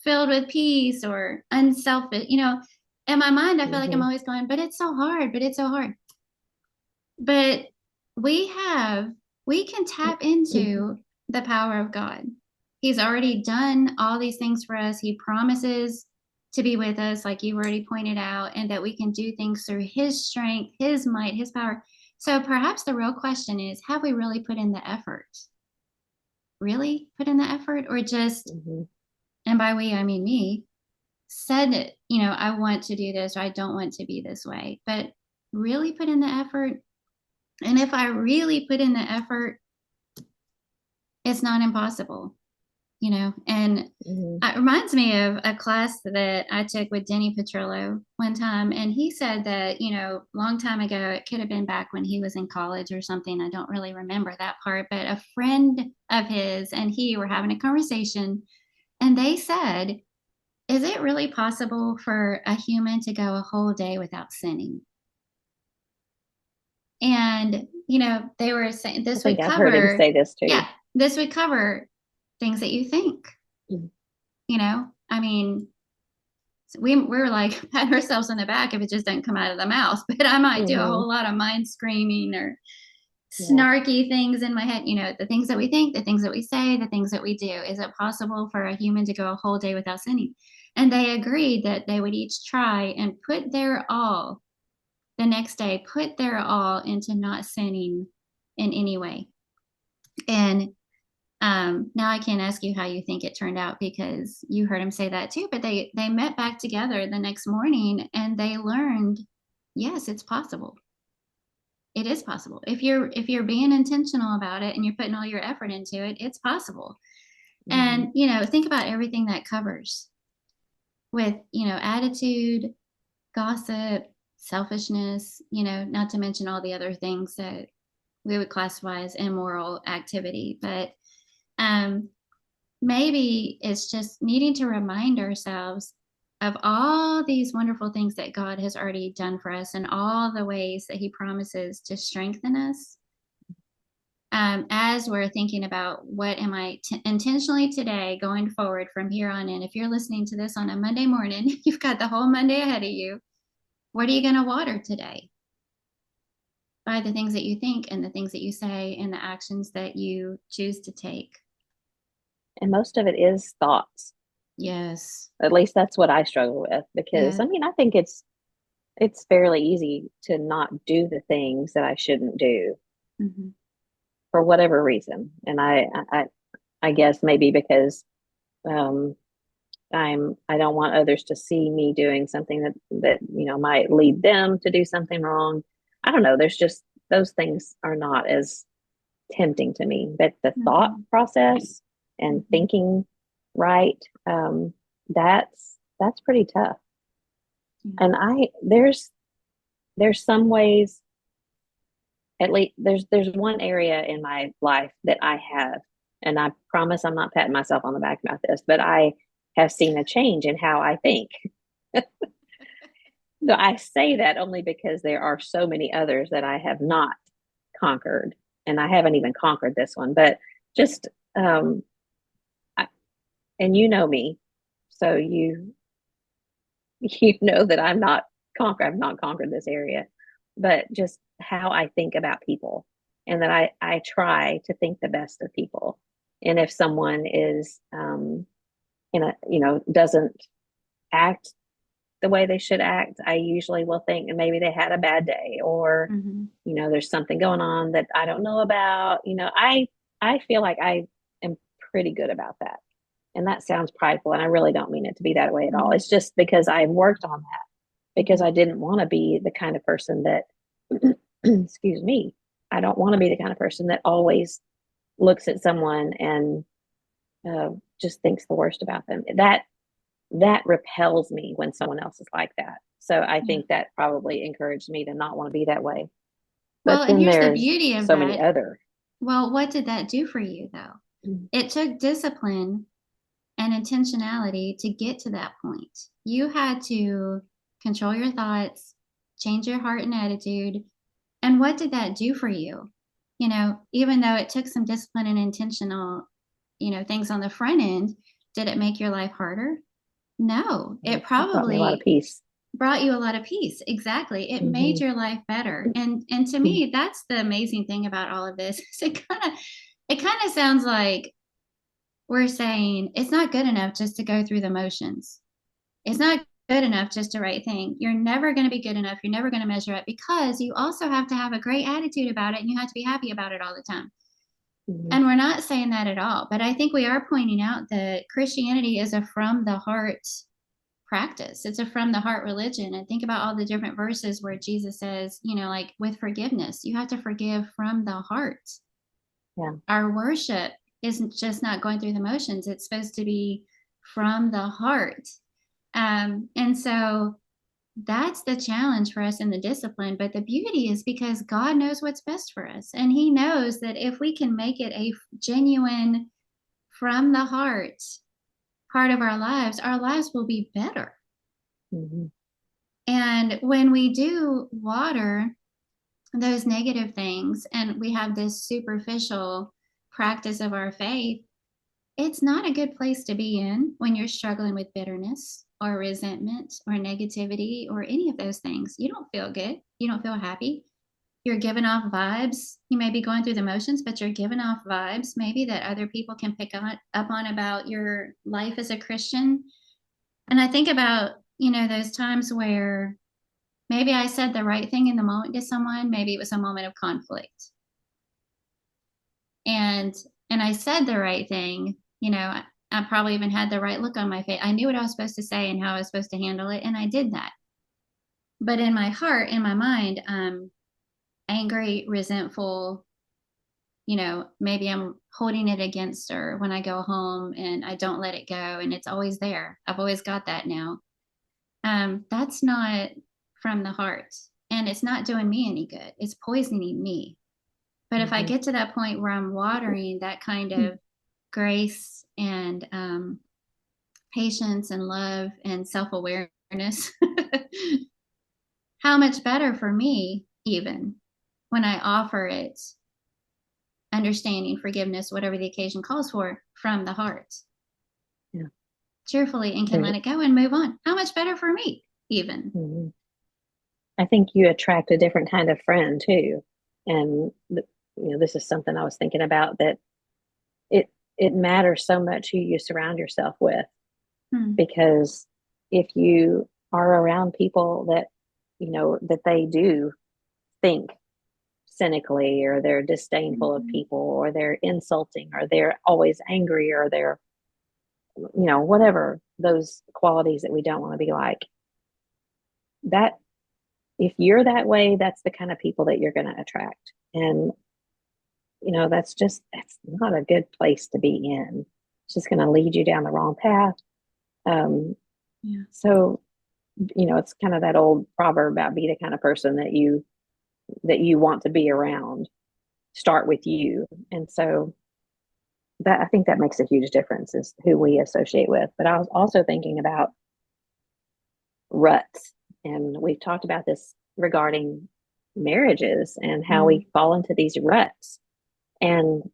Speaker 1: filled with peace or unselfish. In my mind, I feel like I'm
Speaker 2: Mhm.
Speaker 1: always going, but it's so hard, but it's so hard. But we have, we can tap
Speaker 2: Mhm.
Speaker 1: into the power of God. He's already done all these things for us. He promises to be with us, like you already pointed out, and that we can do things through His strength, His might, His power. So perhaps the real question is, have we really put in the effort? Really put in the effort? Or just,
Speaker 2: Mhm.
Speaker 1: and by we, I mean me, said, I want to do this or I don't want to be this way, but really put in the effort. And if I really put in the effort, it's not impossible. And
Speaker 2: Mhm.
Speaker 1: it reminds me of a class that I took with Denny Petrillo one time. And he said that, long time ago, it could have been back when he was in college or something. I don't really remember that part, but a friend of his and he were having a conversation and they said, is it really possible for a human to go a whole day without sinning? And, they were saying
Speaker 2: I
Speaker 1: this
Speaker 2: think
Speaker 1: would
Speaker 2: I've heard him
Speaker 1: cover,
Speaker 2: say this too.
Speaker 1: yeah, this would cover things that you think,
Speaker 2: Mm.
Speaker 1: I mean, we're like patting ourselves on the back if it just doesn't come out of the mouth, but I might do a
Speaker 2: Mm-hmm.
Speaker 1: whole lot of mind screaming or
Speaker 2: Yeah.
Speaker 1: snarky things in my head, the things that we think, the things that we say, the things that we do. Is it possible for a human to go a whole day without sinning? And they agreed that they would each try and put their all the next day, put their all into not sinning in any way. And now I can't ask you how you think it turned out because you heard him say that too. But they met back together the next morning and they learned, yes, it's possible. It is possible if you're being intentional about it and you're putting all your effort into it. It's possible.
Speaker 2: Mm-hmm.
Speaker 1: And think about everything that covers with attitude, gossip, selfishness. Not to mention all the other things that we would classify as immoral activity. But um, maybe it's just needing to remind ourselves of all these wonderful things that God has already done for us and all the ways that He promises to strengthen us. As we're thinking about what am I intentionally today going forward from here on in, if you're listening to this on a Monday morning, you've got the whole Monday ahead of you. What are you going to water today? By the things that you think and the things that you say and the actions that you choose to take.
Speaker 2: And most of it is thoughts.
Speaker 1: Yes.
Speaker 2: At least that's what I struggle with because
Speaker 1: Yeah.
Speaker 2: I mean, I think it's fairly easy to not do the things that I shouldn't do
Speaker 1: Hmm.
Speaker 2: for whatever reason. And I guess maybe because um I don't want others to see me doing something that might lead them to do something wrong. I don't know. There's just those things are not as tempting to me. But the thought
Speaker 1: Hmm.
Speaker 2: process and
Speaker 1: Hmm.
Speaker 2: thinking right, that's pretty tough.
Speaker 1: Yeah.
Speaker 2: And there's some ways, at least there's one area in my life that I have, and I promise I'm not patting myself on the back about this, but I have seen a change in how I think. So I say that only because there are so many others that I have not conquered, and I haven't even conquered this one. But just I, and you know me, so you know that I've not conquered this area, but just how I think about people, and that I try to think the best of people. And if someone is in a doesn't act the way they should act, I usually will think maybe they had a bad day, or
Speaker 1: Hmm.
Speaker 2: there's something going on that I don't know about. I feel like I am pretty good about that. And that sounds prideful, and I really don't mean it to be that way at all.
Speaker 1: Hmm.
Speaker 2: It's just because I've worked on that, because
Speaker 1: Hmm.
Speaker 2: I didn't want to be the kind of person that excuse me, I don't want to be the kind of person that always looks at someone and uh, just thinks the worst about them. That repels me when someone else is like that. So I
Speaker 1: Yeah.
Speaker 2: think that probably encouraged me to not want to be that way.
Speaker 1: Well,
Speaker 2: But
Speaker 1: and
Speaker 2: then
Speaker 1: here's the
Speaker 2: there's
Speaker 1: beauty of
Speaker 2: so many
Speaker 1: that.
Speaker 2: other.
Speaker 1: Well, what did that do for you, though? It took discipline and intentionality to get to that point. You had to control your thoughts, change your heart and attitude. And what did that do for you? Even though it took some discipline and intentional, things on the front end, did it make your life harder? No, it
Speaker 2: It brought me a lot of
Speaker 1: probably
Speaker 2: peace.
Speaker 1: brought you a lot of peace. Exactly. It made
Speaker 2: Mm-hmm.
Speaker 1: your life better. And to me, that's the amazing thing about all of this. It kind of sounds like we're saying it's not good enough just to go through the motions. It's not good enough just to right thing. You're never going to be good enough. You're never going to measure up because you also have to have a great attitude about it and you have to be happy about it all the time.
Speaker 2: Mm-hmm.
Speaker 1: And we're not saying that at all, but I think we are pointing out that Christianity is a from the heart practice. It's a from the heart religion. And think about all the different verses where Jesus says, like with forgiveness, you have to forgive from the heart.
Speaker 2: Yeah.
Speaker 1: Our worship isn't just not going through the motions, it's supposed to be from the heart. And so that's the challenge for us in the discipline. But the beauty is because God knows what's best for us. And He knows that if we can make it a genuine, from the heart part of our lives will be better.
Speaker 2: Mm-hmm.
Speaker 1: And when we do water those negative things and we have this superficial practice of our faith, it's not a good place to be in when you're struggling with bitterness or resentment or negativity or any of those things. You don't feel good. You don't feel happy. You're giving off vibes. You may be going through the motions, but you're giving off vibes maybe that other people can pick up on about your life as a Christian. And I think about, those times where maybe I said the right thing in the moment to someone, maybe it was a moment of conflict. And I said the right thing, I probably even had the right look on my face. I knew what I was supposed to say and how I was supposed to handle it, and I did that. But in my heart, in my mind, angry, resentful, maybe I'm holding it against her when I go home and I don't let it go and it's always there. I've always got that now. That's not from the heart and it's not doing me any good. It's poisoning me. But if I
Speaker 2: Mm-hmm.
Speaker 1: get to that point where I'm watering that kind of grace and patience and love and self awareness, how much better for me, even when I offer it understanding, forgiveness, whatever the occasion calls for, from the heart,
Speaker 2: Yeah.
Speaker 1: cheerfully, and can
Speaker 2: There's,
Speaker 1: let it go and move on. How much better for me, even.
Speaker 2: mm-hmm. I think you attract a different kind of friend too. And this is something I was thinking about, that it it matters so much who you surround yourself with,
Speaker 1: Hmm.
Speaker 2: because if you are around people that that they do think cynically, or they're disdainful of
Speaker 1: Mhm.
Speaker 2: people, or they're insulting, or they're always angry, or they're whatever those qualities that we don't want to be like, that if you're that way, that's the kind of people that you're going to attract. And that's not a good place to be in. It's just going to lead you down the wrong path. um,
Speaker 1: Yeah.
Speaker 2: so it's kind of that old proverb about, be the kind of person that you want to be around. Start with you. And so that, I think that makes a huge difference, is who we associate with. But I was also thinking about ruts, and we've talked about this regarding marriages and how
Speaker 1: Mm.
Speaker 2: we fall into these ruts. And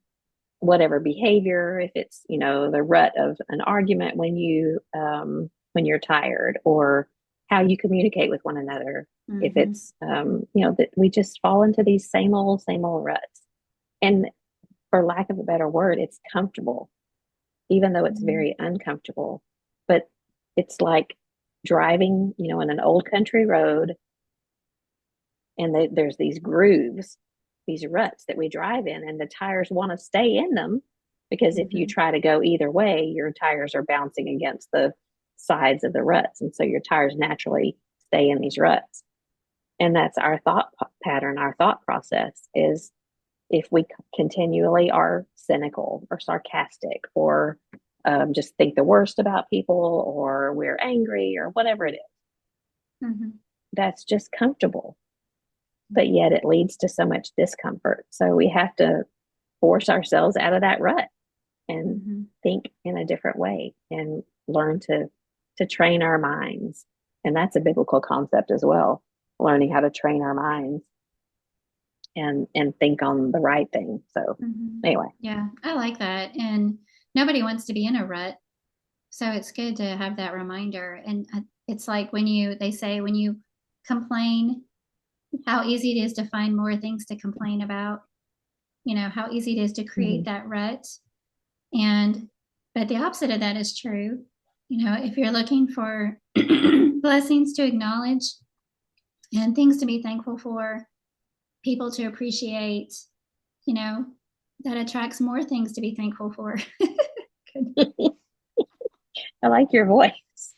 Speaker 2: whatever behavior, if it's the rut of an argument when you're tired, or how you communicate with one another, if
Speaker 1: Mhm.
Speaker 2: it's that we just fall into these same old ruts. And for lack of a better word, it's comfortable, even though it's
Speaker 1: Mhm.
Speaker 2: very uncomfortable. But it's like driving in an old country road, and there's these grooves, these ruts that we drive in, and the tires want to stay in them, because if you
Speaker 1: Mhm.
Speaker 2: try to go either way, your tires are bouncing against the sides of the ruts, and so your tires naturally stay in these ruts. And that's our thought pattern, our thought process is, if we continually are cynical or sarcastic, or just think the worst about people, or we're angry, or whatever it is,
Speaker 1: Mhm.
Speaker 2: that's just comfortable, but yet it leads to so much discomfort. So we have to force ourselves out of that rut and
Speaker 1: Mhm.
Speaker 2: think in a different way, and learn to train our minds. And that's a biblical concept as well, learning how to train our minds and think on the right thing. So
Speaker 1: Mhm.
Speaker 2: anyway.
Speaker 1: Yeah, I like that. And nobody wants to be in a rut. So it's good to have that reminder. And it's like they say when you complain, how easy it is to find more things to complain about, how easy it is to create
Speaker 2: Mm-hmm.
Speaker 1: that rut. And, but the opposite of that is true. If you're looking for blessings to acknowledge and things to be thankful for, people to appreciate, you know, that attracts more things to be thankful for. Good.
Speaker 2: I like your voice.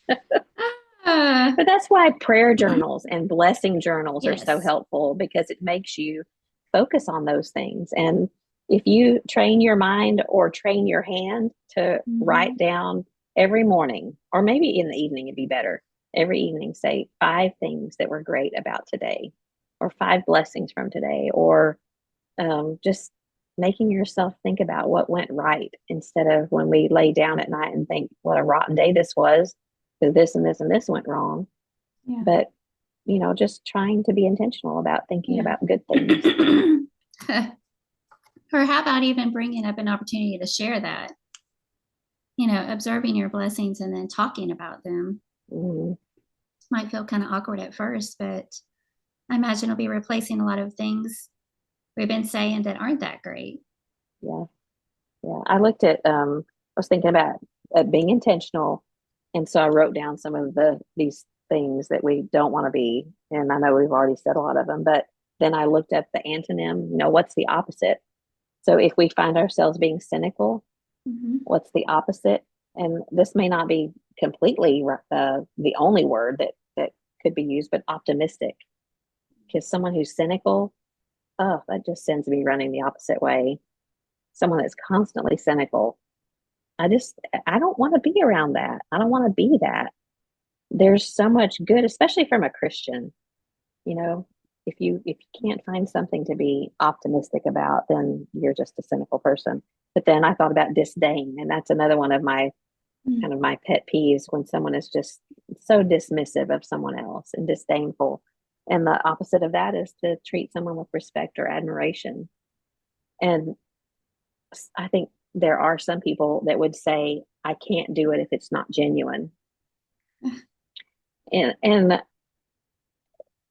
Speaker 1: Ah,
Speaker 2: But that's why prayer journals and blessing journals are so
Speaker 1: yes.
Speaker 2: helpful, because it makes you focus on those things. And if you train your mind, or train your hand to write
Speaker 1: Mhm.
Speaker 2: down every morning, or maybe in the evening, it'd be better. Every evening, say 5 things that were great about today, or 5 blessings from today, or just making yourself think about what went right instead of when we lay down at night and think what a rotten day this was because this and this and this went wrong.
Speaker 1: Yeah.
Speaker 2: But, just trying to be intentional about thinking
Speaker 1: Yeah.
Speaker 2: about good things.
Speaker 1: Or how about even bringing up an opportunity to share that, observing your blessings and then talking about them.
Speaker 2: Mm,
Speaker 1: Might feel kind of awkward at first, but I imagine it'll be replacing a lot of things we've been saying that aren't that great.
Speaker 2: yeah. Yeah. I was thinking about being intentional. And so I wrote down some of these things that we don't want to be. And I know we've already said a lot of them, but then I looked at the antonym, what's the opposite? So if we find ourselves being cynical,
Speaker 1: Mm-hmm.
Speaker 2: what's the opposite? And this may not be completely the only word that could be used, but optimistic. Because someone who's cynical, oh, that just sends me running the opposite way. Someone that's constantly cynical, I don't want to be around that. I don't want to be that. There's so much good, especially from a Christian. You know, if you can't find something to be optimistic about, then you're just a cynical person. But then I thought about disdain, and that's another one of my kind of my pet peeves when someone is just so dismissive of someone else and disdainful. And the opposite of that is to treat someone with respect or admiration. And I think there are some people that would say, I can't do it if it's not genuine. And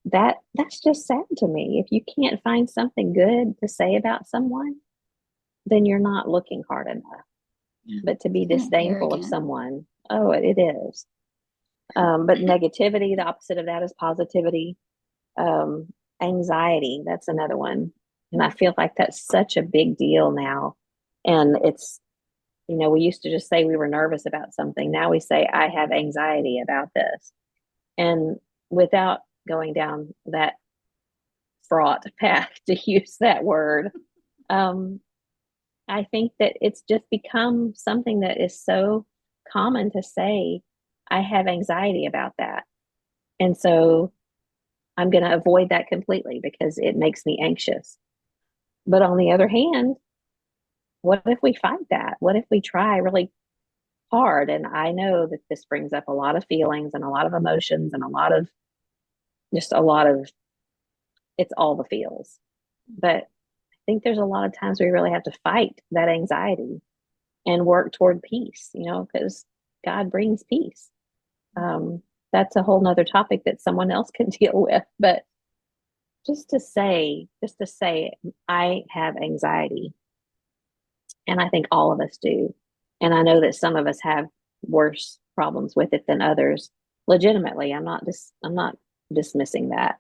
Speaker 2: that's just sad to me. If you can't find something good to say about someone, then you're not looking hard enough.
Speaker 1: Yeah.
Speaker 2: But to be
Speaker 1: Kind of
Speaker 2: disdainful of
Speaker 1: arrogant.
Speaker 2: someone, oh, it is. But negativity, the opposite of that is positivity. Um, Anxiety, that's another one. And I feel like that's such a big deal now. And we used to just say we were nervous about something. Now we say, I have anxiety about this. And without going down that fraught path to use that word, um, I think that it's just become something that is so common to say, I have anxiety about that. And so I'm going to avoid that completely because it makes me anxious. But on the other hand, what if we fight that? What if we try really hard? And I know that this brings up a lot of feelings and a lot of emotions and a lot of, it's all the feels. But I think there's a lot of times we really have to fight that anxiety and work toward peace, because God brings peace. Um, that's a whole nother topic that someone else can deal with. But just to say, I have anxiety, and I think all of us do. And I know that some of us have worse problems with it than others. Legitimately, I'm not dismissing that,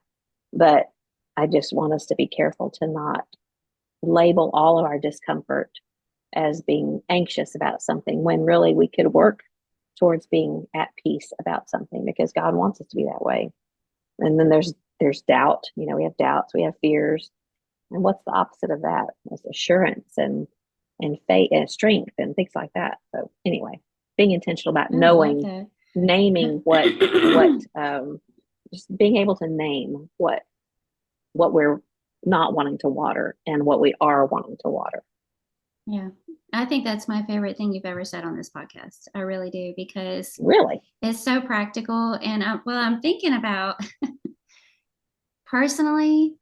Speaker 2: but I just want us to be careful to not label all of our discomfort as being anxious about something when really we could work towards being at peace about something because God wants us to be that way. And then there's doubt. We have doubts, we have fears. And what's the opposite of that? It's assurance and faith and strength and things like that. So anyway, being intentional about
Speaker 1: Oh, I love
Speaker 2: knowing,
Speaker 1: that.
Speaker 2: naming what just being able to name what we're not wanting to water and what we are wanting to water.
Speaker 1: Yeah. I think that's my favorite thing you've ever said on this podcast. I really do because
Speaker 2: Really?
Speaker 1: it's so practical. And I'm thinking about personally,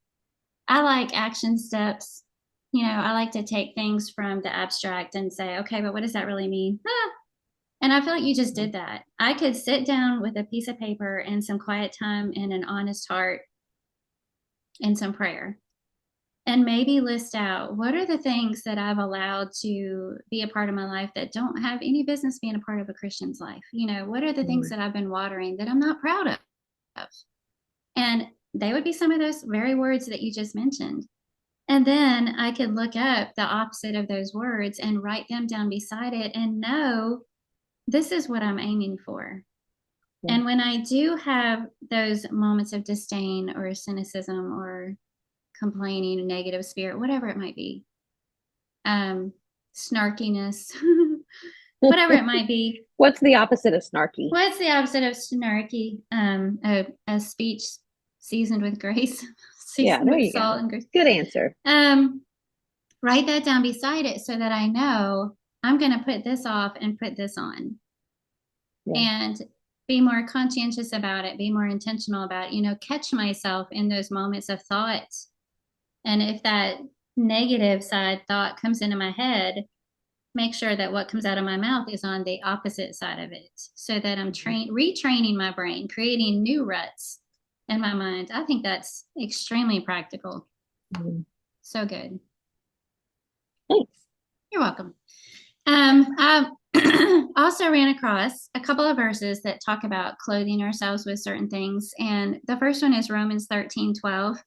Speaker 1: I like action steps. I like to take things from the abstract and say, okay, but what does that really mean? And I feel like you just did that. I could sit down with a piece of paper and some quiet time and an honest heart and some prayer and maybe list out what are the things that I've allowed to be a part of my life that don't have any business being a part of a Christian's life. What are the things
Speaker 2: Mm.
Speaker 1: that I've been watering that I'm not proud of? And they would be some of those very words that you just mentioned. And then I could look up the opposite of those words and write them down beside it and know this is what I'm aiming for.
Speaker 2: Yeah.
Speaker 1: And when I do have those moments of disdain or cynicism or complaining, negative spirit, whatever it might be, um, snarkiness, whatever it might be.
Speaker 2: What's the opposite of snarky?
Speaker 1: What's the opposite of snarky? A speech seasoned with grace,
Speaker 2: Yeah,
Speaker 1: seasoned
Speaker 2: there
Speaker 1: with
Speaker 2: you
Speaker 1: salt
Speaker 2: go.
Speaker 1: and grace.
Speaker 2: Good answer.
Speaker 1: Um, write that down beside it so that I know I'm going to put this off and put this on.
Speaker 2: Yeah.
Speaker 1: And be more conscientious about it, be more intentional about it, catch myself in those moments of thought. And if that negative side thought comes into my head, make sure that what comes out of my mouth is on the opposite side of it so that I'm retraining my brain, creating new ruts in my mind. I think that's extremely practical.
Speaker 2: Mm-hmm.
Speaker 1: So good.
Speaker 2: Thanks.
Speaker 1: You're welcome. I also ran across a couple of verses that talk about clothing ourselves with certain things. And the first one is Romans 13:12.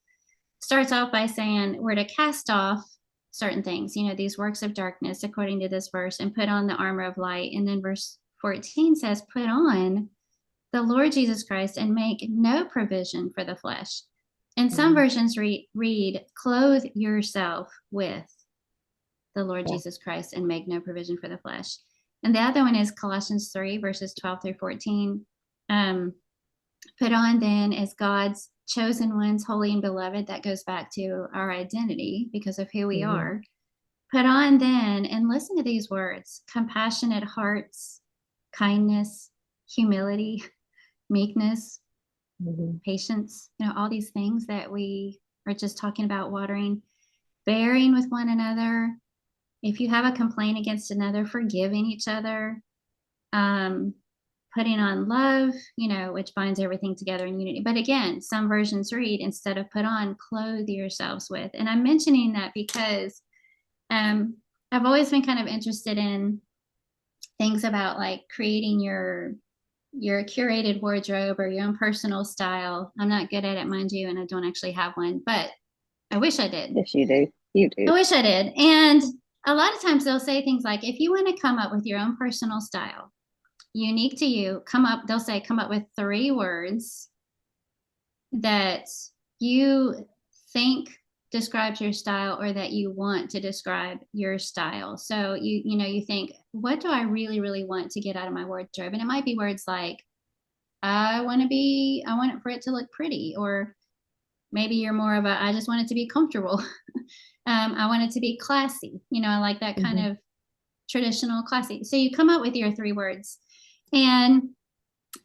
Speaker 1: Starts off by saying we're to cast off certain things, these works of darkness, according to this verse, and put on the armor of light. And then verse 14 says, put on the Lord Jesus Christ and make no provision for the flesh. And some versions read, clothe yourself with the Lord Jesus Christ and make no provision for the flesh. And the other one is Colossians 3, verses 12 through 14. Put on then as God's chosen ones, holy and beloved. That goes back to our identity because of who we are. Put on then, and listen to these words: compassionate hearts, kindness, humility, meekness, patience, all these things that we are just talking about watering, bearing with one another. If you have a complaint against another, forgiving each other, putting on love, which binds everything together in unity. But again, some versions read, instead of put on, clothe yourselves with. And I'm mentioning that because I've always been kind of interested in things about like creating your curated wardrobe or your own personal style. I'm not good at it, mind you, and I don't actually have one, but I wish I did.
Speaker 2: Yes, you do. You do.
Speaker 1: I wish I did. And a lot of times they'll say things like, if you want to come up with your own personal style, unique to you, they'll say, come up with 3 words that you think describes your style or that you want to describe your style. So you think, what do I really, really want to get out of my wardrobe? And it might be words like, I want it for it to look pretty, or maybe you're more of I just want it to be comfortable. I want it to be classy. I like that kind of traditional classy. So you come up with your 3 words. And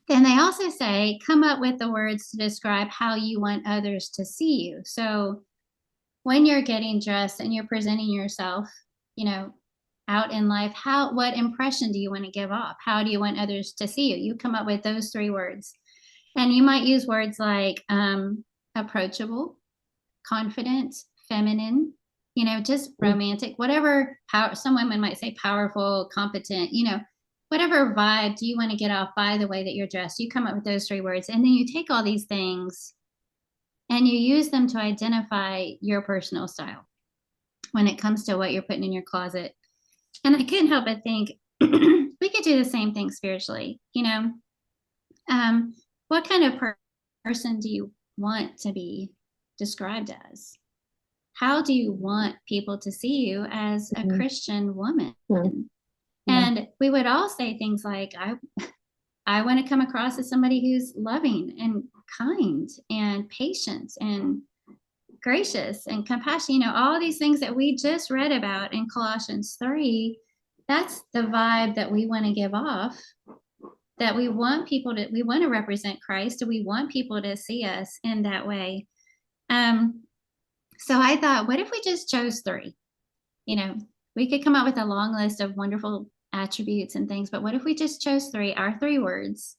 Speaker 1: then they also say, come up with the words to describe how you want others to see you. So when you're getting dressed and you're presenting yourself, out in life, what impression do you want to give off? How do you want others to see you? You come up with those 3 words. And you might use words like approachable, confident, feminine, just romantic, whatever some women might say powerful, competent, whatever vibe do you want to get off by the way that you're dressed. You come up with those 3 words, and then you take all these things and you use them to identify your personal style when it comes to what you're putting in your closet. And I couldn't help but think we could do the same thing spiritually. What kind of person do you want to be described as? How do you want people to see you as a Christian woman? And we would all say things like, I want to come across as somebody who's loving and kind and patient and gracious and compassionate, all these things that we just read about in Colossians 3. That's the vibe that we want to give off, that we want to represent Christ, and we want people to see us in that way. So I thought, what if we just chose 3? We could come up with a long list of wonderful attributes and things, but what if we just chose 3, our 3 words?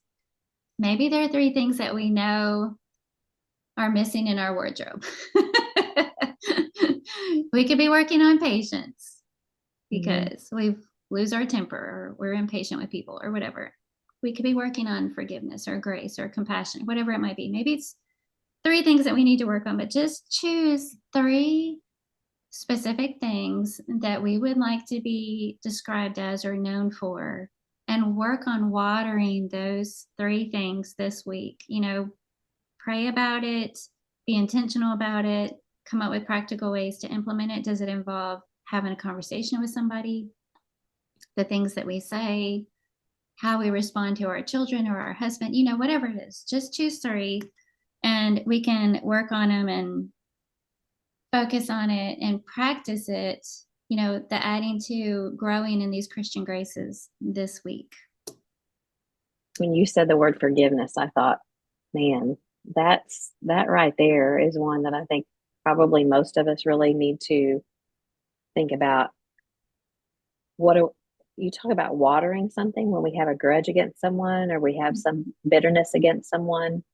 Speaker 1: Maybe there are 3 things that we know are missing in our wardrobe. We could be working on patience because we lose our temper, or we're impatient with people, or whatever. We could be working on forgiveness or grace or compassion, whatever it might be. Maybe it's 3 things that we need to work on, but just choose 3 specific things that we would like to be described as or known for, and work on watering those 3 things this week. Pray about it, be intentional about it, come up with practical ways to implement it. Does it involve having a conversation with somebody? The things that we say, how we respond to our children or our husband, whatever it is, just choose 3 and we can work on them and focus on it and practice it, the adding to growing in these Christian graces this week.
Speaker 2: When you said the word forgiveness, I thought, man, that right there is one that I think probably most of us really need to think about. What do you talk about watering something when we have a grudge against someone or we have some bitterness against someone?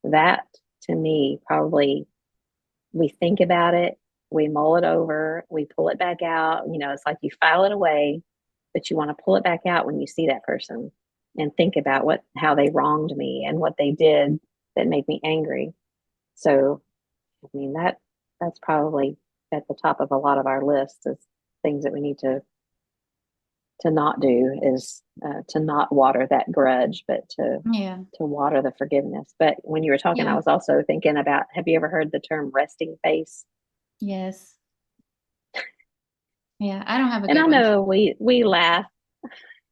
Speaker 2: That to me, probably we think about it, we mull it over, we pull it back out. It's like you file it away, but you want to pull it back out when you see that person and think about how they wronged me and what they did that made me angry. So, I mean, that's probably at the top of a lot of our lists of things that we need to not do is to not water that grudge, but
Speaker 1: Yeah.
Speaker 2: to water the forgiveness. But when you were talking, I
Speaker 1: Yeah.
Speaker 2: was also thinking about, have you ever heard the term resting face?
Speaker 1: Yes. Yeah. I don't have a
Speaker 2: And
Speaker 1: good
Speaker 2: I
Speaker 1: one.
Speaker 2: know we laugh.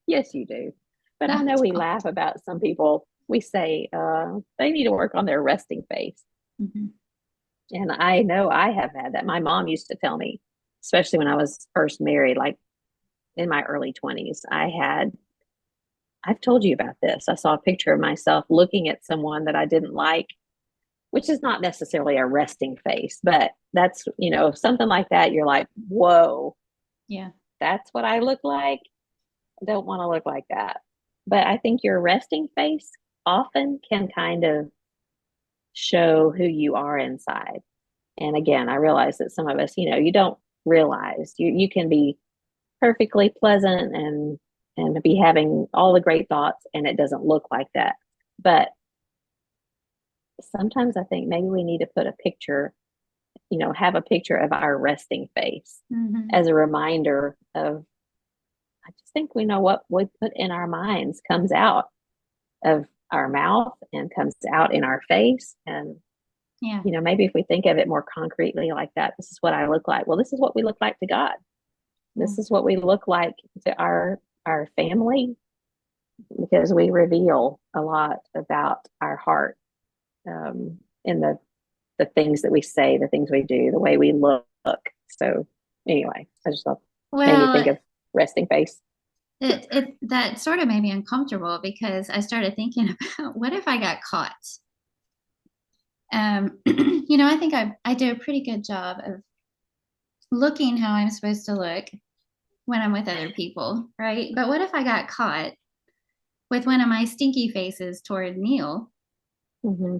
Speaker 2: Yes, you do. But
Speaker 1: No,
Speaker 2: I
Speaker 1: I
Speaker 2: know we
Speaker 1: don't.
Speaker 2: laugh about some people. We say they need to work on their resting face.
Speaker 1: Mhm.
Speaker 2: And I know I have had that. My mom used to tell me, especially when I was first married, like in my early 20s, I've told you about this. I saw a picture of myself looking at someone that I didn't like, which is not necessarily a resting face, but that's, something like that. You're like, whoa,
Speaker 1: Yeah.
Speaker 2: that's what I look like. I don't want to look like that. But I think your resting face often can kind of show who you are inside. And again, I realize that some of us, you don't realize you can be perfectly pleasant and be having all the great thoughts and it doesn't look like that. But sometimes I think maybe we need to put a picture, have a picture of our resting face
Speaker 1: Hmm.
Speaker 2: as a reminder of, I just think we know what we put in our minds comes out of our mouth and comes out in our face. And,
Speaker 1: Yeah.
Speaker 2: maybe if we think of it more concretely like that, this is what I look like. Well, this is what we look like to God.
Speaker 1: Yeah.
Speaker 2: This is what we look like to our family because we reveal a lot about our heart in the things that we say, the things we do, the way we look. So anyway, I just thought made me think
Speaker 1: Well,
Speaker 2: of resting face.
Speaker 1: it that sort of made me uncomfortable because I started thinking about what if I got caught? I think I do a pretty good job of looking how I'm supposed to look when I'm with other people, right? But what if I got caught with one of my stinky faces toward Neil?
Speaker 2: Mm-hmm.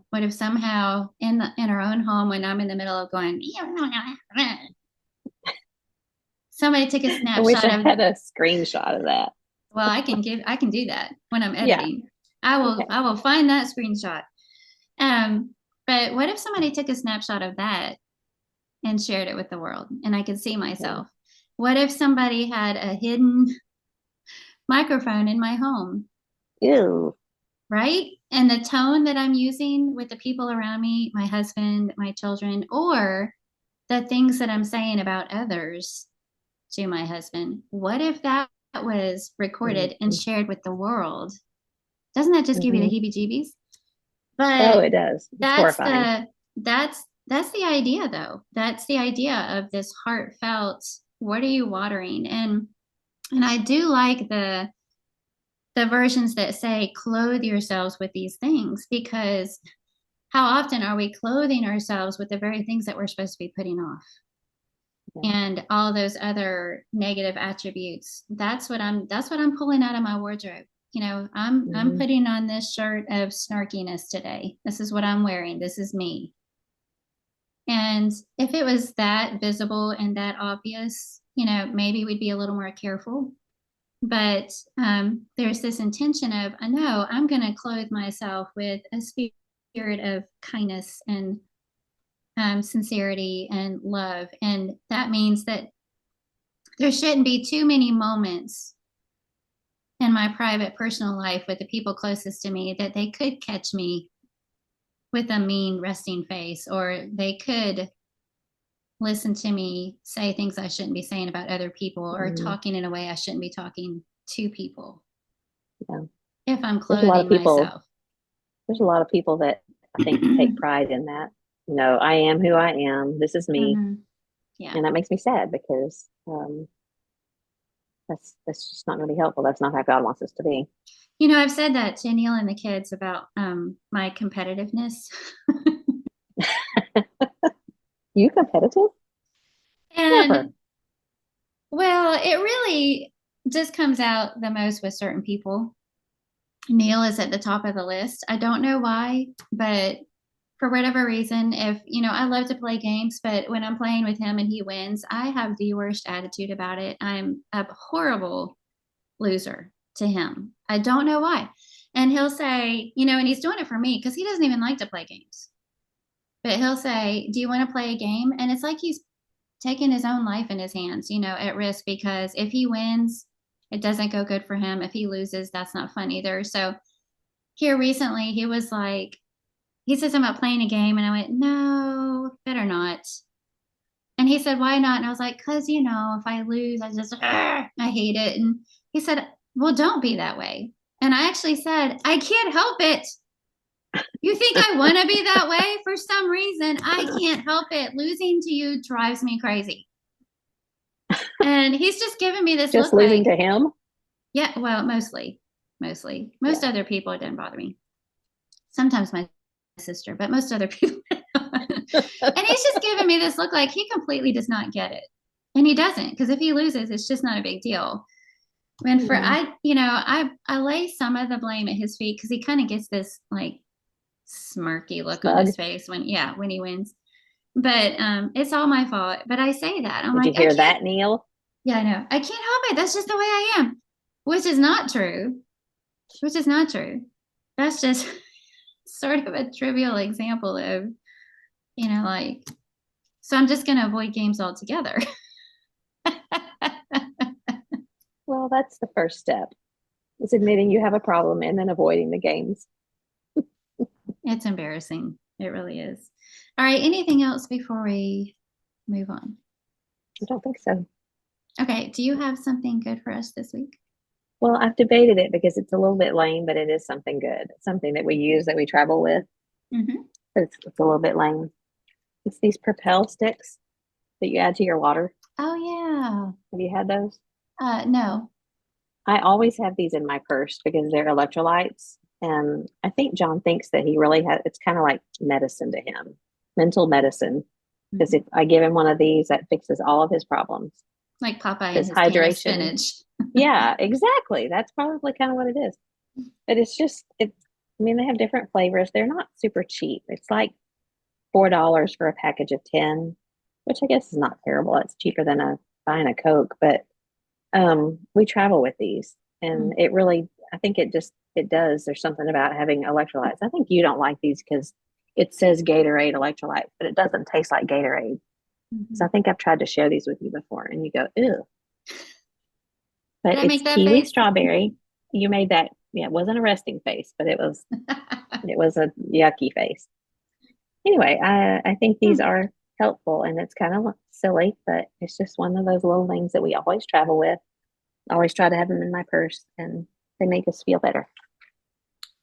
Speaker 1: What if somehow in our own home when I'm in the middle of going, somebody took a
Speaker 2: I wish
Speaker 1: snapshot
Speaker 2: I
Speaker 1: of,
Speaker 2: had a screenshot of that.
Speaker 1: well, I can do that when I'm
Speaker 2: Yeah.
Speaker 1: editing. I will
Speaker 2: Okay.
Speaker 1: I will find that screenshot. Um, but what if somebody took a snapshot of that and shared it with the world and I could see
Speaker 2: Yeah.
Speaker 1: myself? What if somebody had a hidden microphone in my home,
Speaker 2: Ew.
Speaker 1: right? And the tone that I'm using with the people around me, my husband, my children, or the things that I'm saying about others to my husband, what if that was recorded and
Speaker 2: Mm-hmm.
Speaker 1: shared with the world? Doesn't that just give you the
Speaker 2: Mm-hmm.
Speaker 1: heebie-jeebies?
Speaker 2: Oh,
Speaker 1: But
Speaker 2: it does. It's
Speaker 1: that's
Speaker 2: horrifying.
Speaker 1: the that's the idea though. That's the idea of this heartfelt, what are you watering? And I do like the versions that say clothe yourselves with these things because how often are we clothing ourselves with the very things that we're supposed to be putting off?
Speaker 2: Yeah.
Speaker 1: And all those other negative attributes. That's what I'm pulling out of my wardrobe. I'm
Speaker 2: Mm-hmm.
Speaker 1: putting on this shirt of snarkiness today. This is what I'm wearing. This is me. And if it was that visible and that obvious, maybe we'd be a little more careful. But there's this intention of, I know I'm going to clothe myself with a spirit of kindness and sincerity and love. And that means that there shouldn't be too many moments in my private personal life with the people closest to me that they could catch me with a mean resting face, or they could listen to me say things I shouldn't be saying about other people, or
Speaker 2: Mm-hmm.
Speaker 1: talking in a way I shouldn't be talking to people
Speaker 2: Yeah.
Speaker 1: if I'm
Speaker 2: There's a lot of
Speaker 1: clothing
Speaker 2: people.
Speaker 1: myself.
Speaker 2: There's a lot of people that I think take pride in that. I am who I am. This is me.
Speaker 1: Mhm. Yeah.
Speaker 2: And that makes me sad because that's just not going to be helpful. That's not how God wants us to be.
Speaker 1: I've said that to Neil and the kids about my competitiveness.
Speaker 2: You competitive? Never.
Speaker 1: And well, it really just comes out the most with certain people. Neil is at the top of the list. I don't know why, but for whatever reason, if I love to play games, but when I'm playing with him and he wins, I have the worst attitude about it. I'm a horrible loser to him. I don't know why. And he'll say, and he's doing it for me because he doesn't even like to play games. But he'll say, "Do you want to play a game?" And it's like he's taking his own life in his hands, at risk because if he wins, it doesn't go good for him. If he loses, that's not fun either. So here recently, he was like, he says, "I'm about playing a game." And I went, "No, better not." And he said, "Why not?" And I was like, "Because, if I lose, I hate it." And he said, "Well, don't be that way." And I actually said, "I can't help it. You think I want to be that way? For some reason, I can't help it. Losing to you drives me crazy." And he's just giving me this
Speaker 2: Just
Speaker 1: look
Speaker 2: losing
Speaker 1: like,
Speaker 2: to him?
Speaker 1: yeah, well, mostly, mostly. Most
Speaker 2: Yeah.
Speaker 1: other people, it didn't bother me. Sometimes my sister, but most other people. And he's just giving me this look like he completely does not get it. And he doesn't, because if he loses, it's just not a big deal. And for
Speaker 2: Mm-mm.
Speaker 1: I lay some of the blame at his feet because he kind of gets this like smirky look on
Speaker 2: Smug.
Speaker 1: his face when he wins. But it's all my fault. But I say that. I'm
Speaker 2: Did you
Speaker 1: like, I
Speaker 2: hear
Speaker 1: can't,
Speaker 2: that, Neil?
Speaker 1: yeah, I know. I can't help it. That's just the way I am. Which is not true. Which is not true. That's just sort of a trivial example of, like, so I'm just gonna avoid games altogether.
Speaker 2: Well, that's the first step. Is admitting you have a problem and then avoiding the games.
Speaker 1: It's embarrassing. It really is. All right, anything else before we move on?
Speaker 2: I don't think so.
Speaker 1: Okay, do you have something good for us this week?
Speaker 2: Well, I've debated it because it's a little bit lame, but it is something good. It's something that we use that we travel with,
Speaker 1: Mm-hmm.
Speaker 2: but it's a little bit lame. It's these Propel sticks that you add to your water.
Speaker 1: Oh yeah.
Speaker 2: Have you had those?
Speaker 1: No.
Speaker 2: I always have these in my purse because they're electrolytes. And I think John thinks that he really has, it's kind of like medicine to him, mental medicine. Because
Speaker 1: Mm-hmm.
Speaker 2: if I give him one of these, that fixes all of his problems.
Speaker 1: Like Popeye and
Speaker 2: His
Speaker 1: his can of
Speaker 2: hydration.
Speaker 1: spinach.
Speaker 2: Yeah, exactly. That's probably kind of what it is. But I mean, they have different flavors. They're not super cheap. It's like $4 for a package of 10, which I guess is not terrible. It's cheaper than buying a Coke, but we travel with these and
Speaker 1: Mm.
Speaker 2: it really, I think it does. There's something about having electrolytes. I think you don't like these because it says Gatorade electrolytes, but it doesn't taste like Gatorade. So I
Speaker 1: Mhm.
Speaker 2: think I've tried to share these with you before and you go, ew,
Speaker 1: Did
Speaker 2: but
Speaker 1: I
Speaker 2: it's
Speaker 1: make that
Speaker 2: kiwi
Speaker 1: face?
Speaker 2: strawberry. You made that. Yeah, it wasn't a resting face, but it was a yucky face. Anyway, I think these
Speaker 1: Hmm.
Speaker 2: are helpful and it's kind of silly, but it's just one of those little things that we always travel with. I always try to have them in my purse and they make us feel better.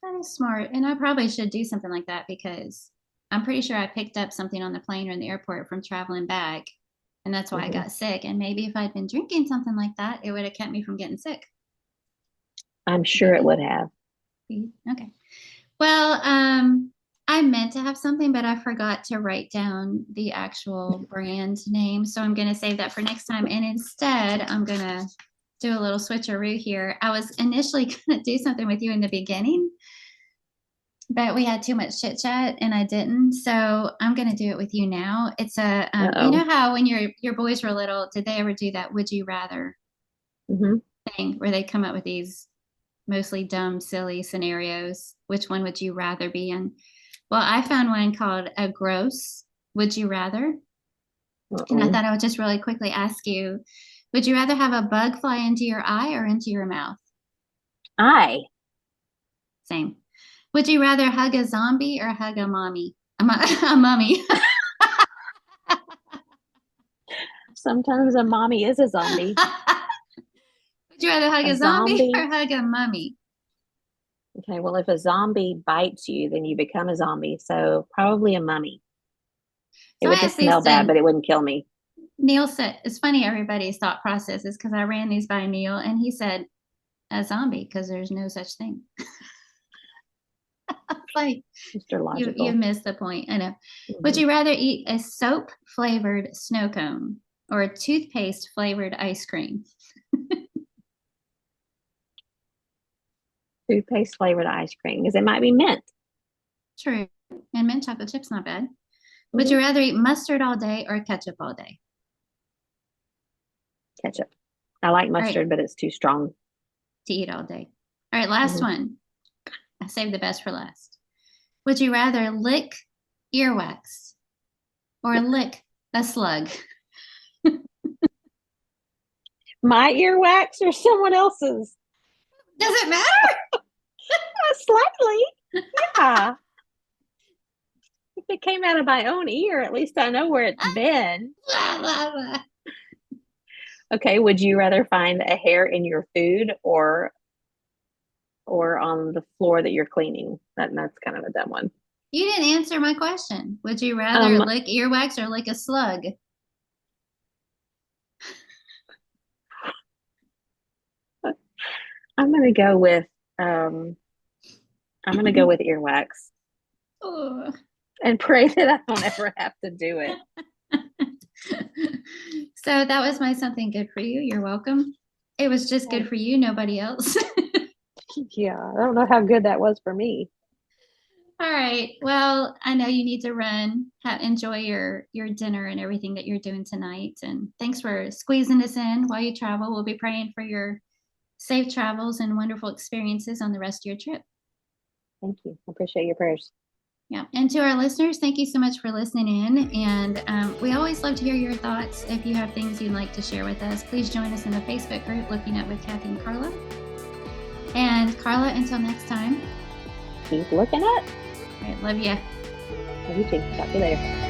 Speaker 1: That is smart. And I probably should do something like that because I'm pretty sure I picked up something on the plane or in the airport from traveling back. And that's why I
Speaker 2: Hmm.
Speaker 1: got sick. And maybe if I'd been drinking something like that, it would have kept me from getting sick.
Speaker 2: I'm sure it
Speaker 1: Maybe.
Speaker 2: would have.
Speaker 1: Okay. Well, I meant to have something, but I forgot to write down the actual brand name. So I'm going to save that for next time. And instead, I'm going to do a little switcheroo here. I was initially going to do something with you in the beginning, but we had too much chit chat and I didn't. So I'm going to do it with you now. It's you
Speaker 2: Uh-oh.
Speaker 1: know how when your boys were little, did they ever do that would you rather
Speaker 2: Hmm.
Speaker 1: thing where they come up with these mostly dumb, silly scenarios? Which one would you rather be in? Well, I found one called a gross would you rather. And I
Speaker 2: Uh-oh.
Speaker 1: thought I would just really quickly ask you, would you rather have a bug fly into your eye or into your mouth?
Speaker 2: I
Speaker 1: Same. Would you rather hug a zombie or hug a mommy? A mummy.
Speaker 2: sometimes a mommy is a zombie.
Speaker 1: Would you rather hug
Speaker 2: A
Speaker 1: a zombie or
Speaker 2: zombie.
Speaker 1: hug a mummy?
Speaker 2: Okay, well, if a zombie bites you, then you become a zombie. So probably a mummy. It
Speaker 1: So I
Speaker 2: would just
Speaker 1: asked these
Speaker 2: smell bad,
Speaker 1: to
Speaker 2: but it wouldn't kill me.
Speaker 1: Neil. Said it's funny everybody's thought process is because I ran these by Neil and he said a zombie because there's no such thing. Like
Speaker 2: Mr.
Speaker 1: you
Speaker 2: Logical.
Speaker 1: missed the point. I know. Would
Speaker 2: Mhm.
Speaker 1: you rather eat a soap flavored snow cone or a toothpaste flavored ice cream?
Speaker 2: Toothpaste flavored ice cream because it might be mint.
Speaker 1: True. And mint chocolate chip's not bad. Would you
Speaker 2: Hmm.
Speaker 1: rather eat mustard all day or ketchup all day?
Speaker 2: Ketchup. I like
Speaker 1: All right,
Speaker 2: mustard, but it's too strong.
Speaker 1: to eat all day. All right, last
Speaker 2: Hmm.
Speaker 1: one. I saved the best for last. Would you rather lick earwax or lick a slug?
Speaker 2: My earwax or someone else's?
Speaker 1: Does it matter?
Speaker 2: Slightly. Yeah. If it came out of my own ear, at least I know where it's been.
Speaker 1: Blah, blah, blah.
Speaker 2: Okay, would you rather find a hair in your food or on the floor that you're cleaning? That's kind of a dumb one.
Speaker 1: You didn't answer my question. Would you rather
Speaker 2: Um,
Speaker 1: lick earwax or lick a slug?
Speaker 2: I'm gonna go with um I'm gonna go with earwax
Speaker 1: Oh.
Speaker 2: and pray that I don't ever have to do it.
Speaker 1: So that was my something good for you. You're welcome. It was just good
Speaker 2: Oh,
Speaker 1: for you, nobody else.
Speaker 2: yeah, I don't know how good that was for me.
Speaker 1: All right. Well, I know you need to run. Enjoy your dinner and everything that you're doing tonight. And thanks for squeezing us in while you travel. We'll be praying for your safe travels and wonderful experiences on the rest of your trip.
Speaker 2: Thank you. I appreciate your prayers.
Speaker 1: Yeah. And to our listeners, thank you so much for listening in. And we always love to hear your thoughts. If you have things you'd like to share with us, please join us in the Facebook group, Looking Up with Kathy and Carla. And Carla, until next time.
Speaker 2: Keep looking up.
Speaker 1: All right. Love you.
Speaker 2: Love you too. Talk to you later.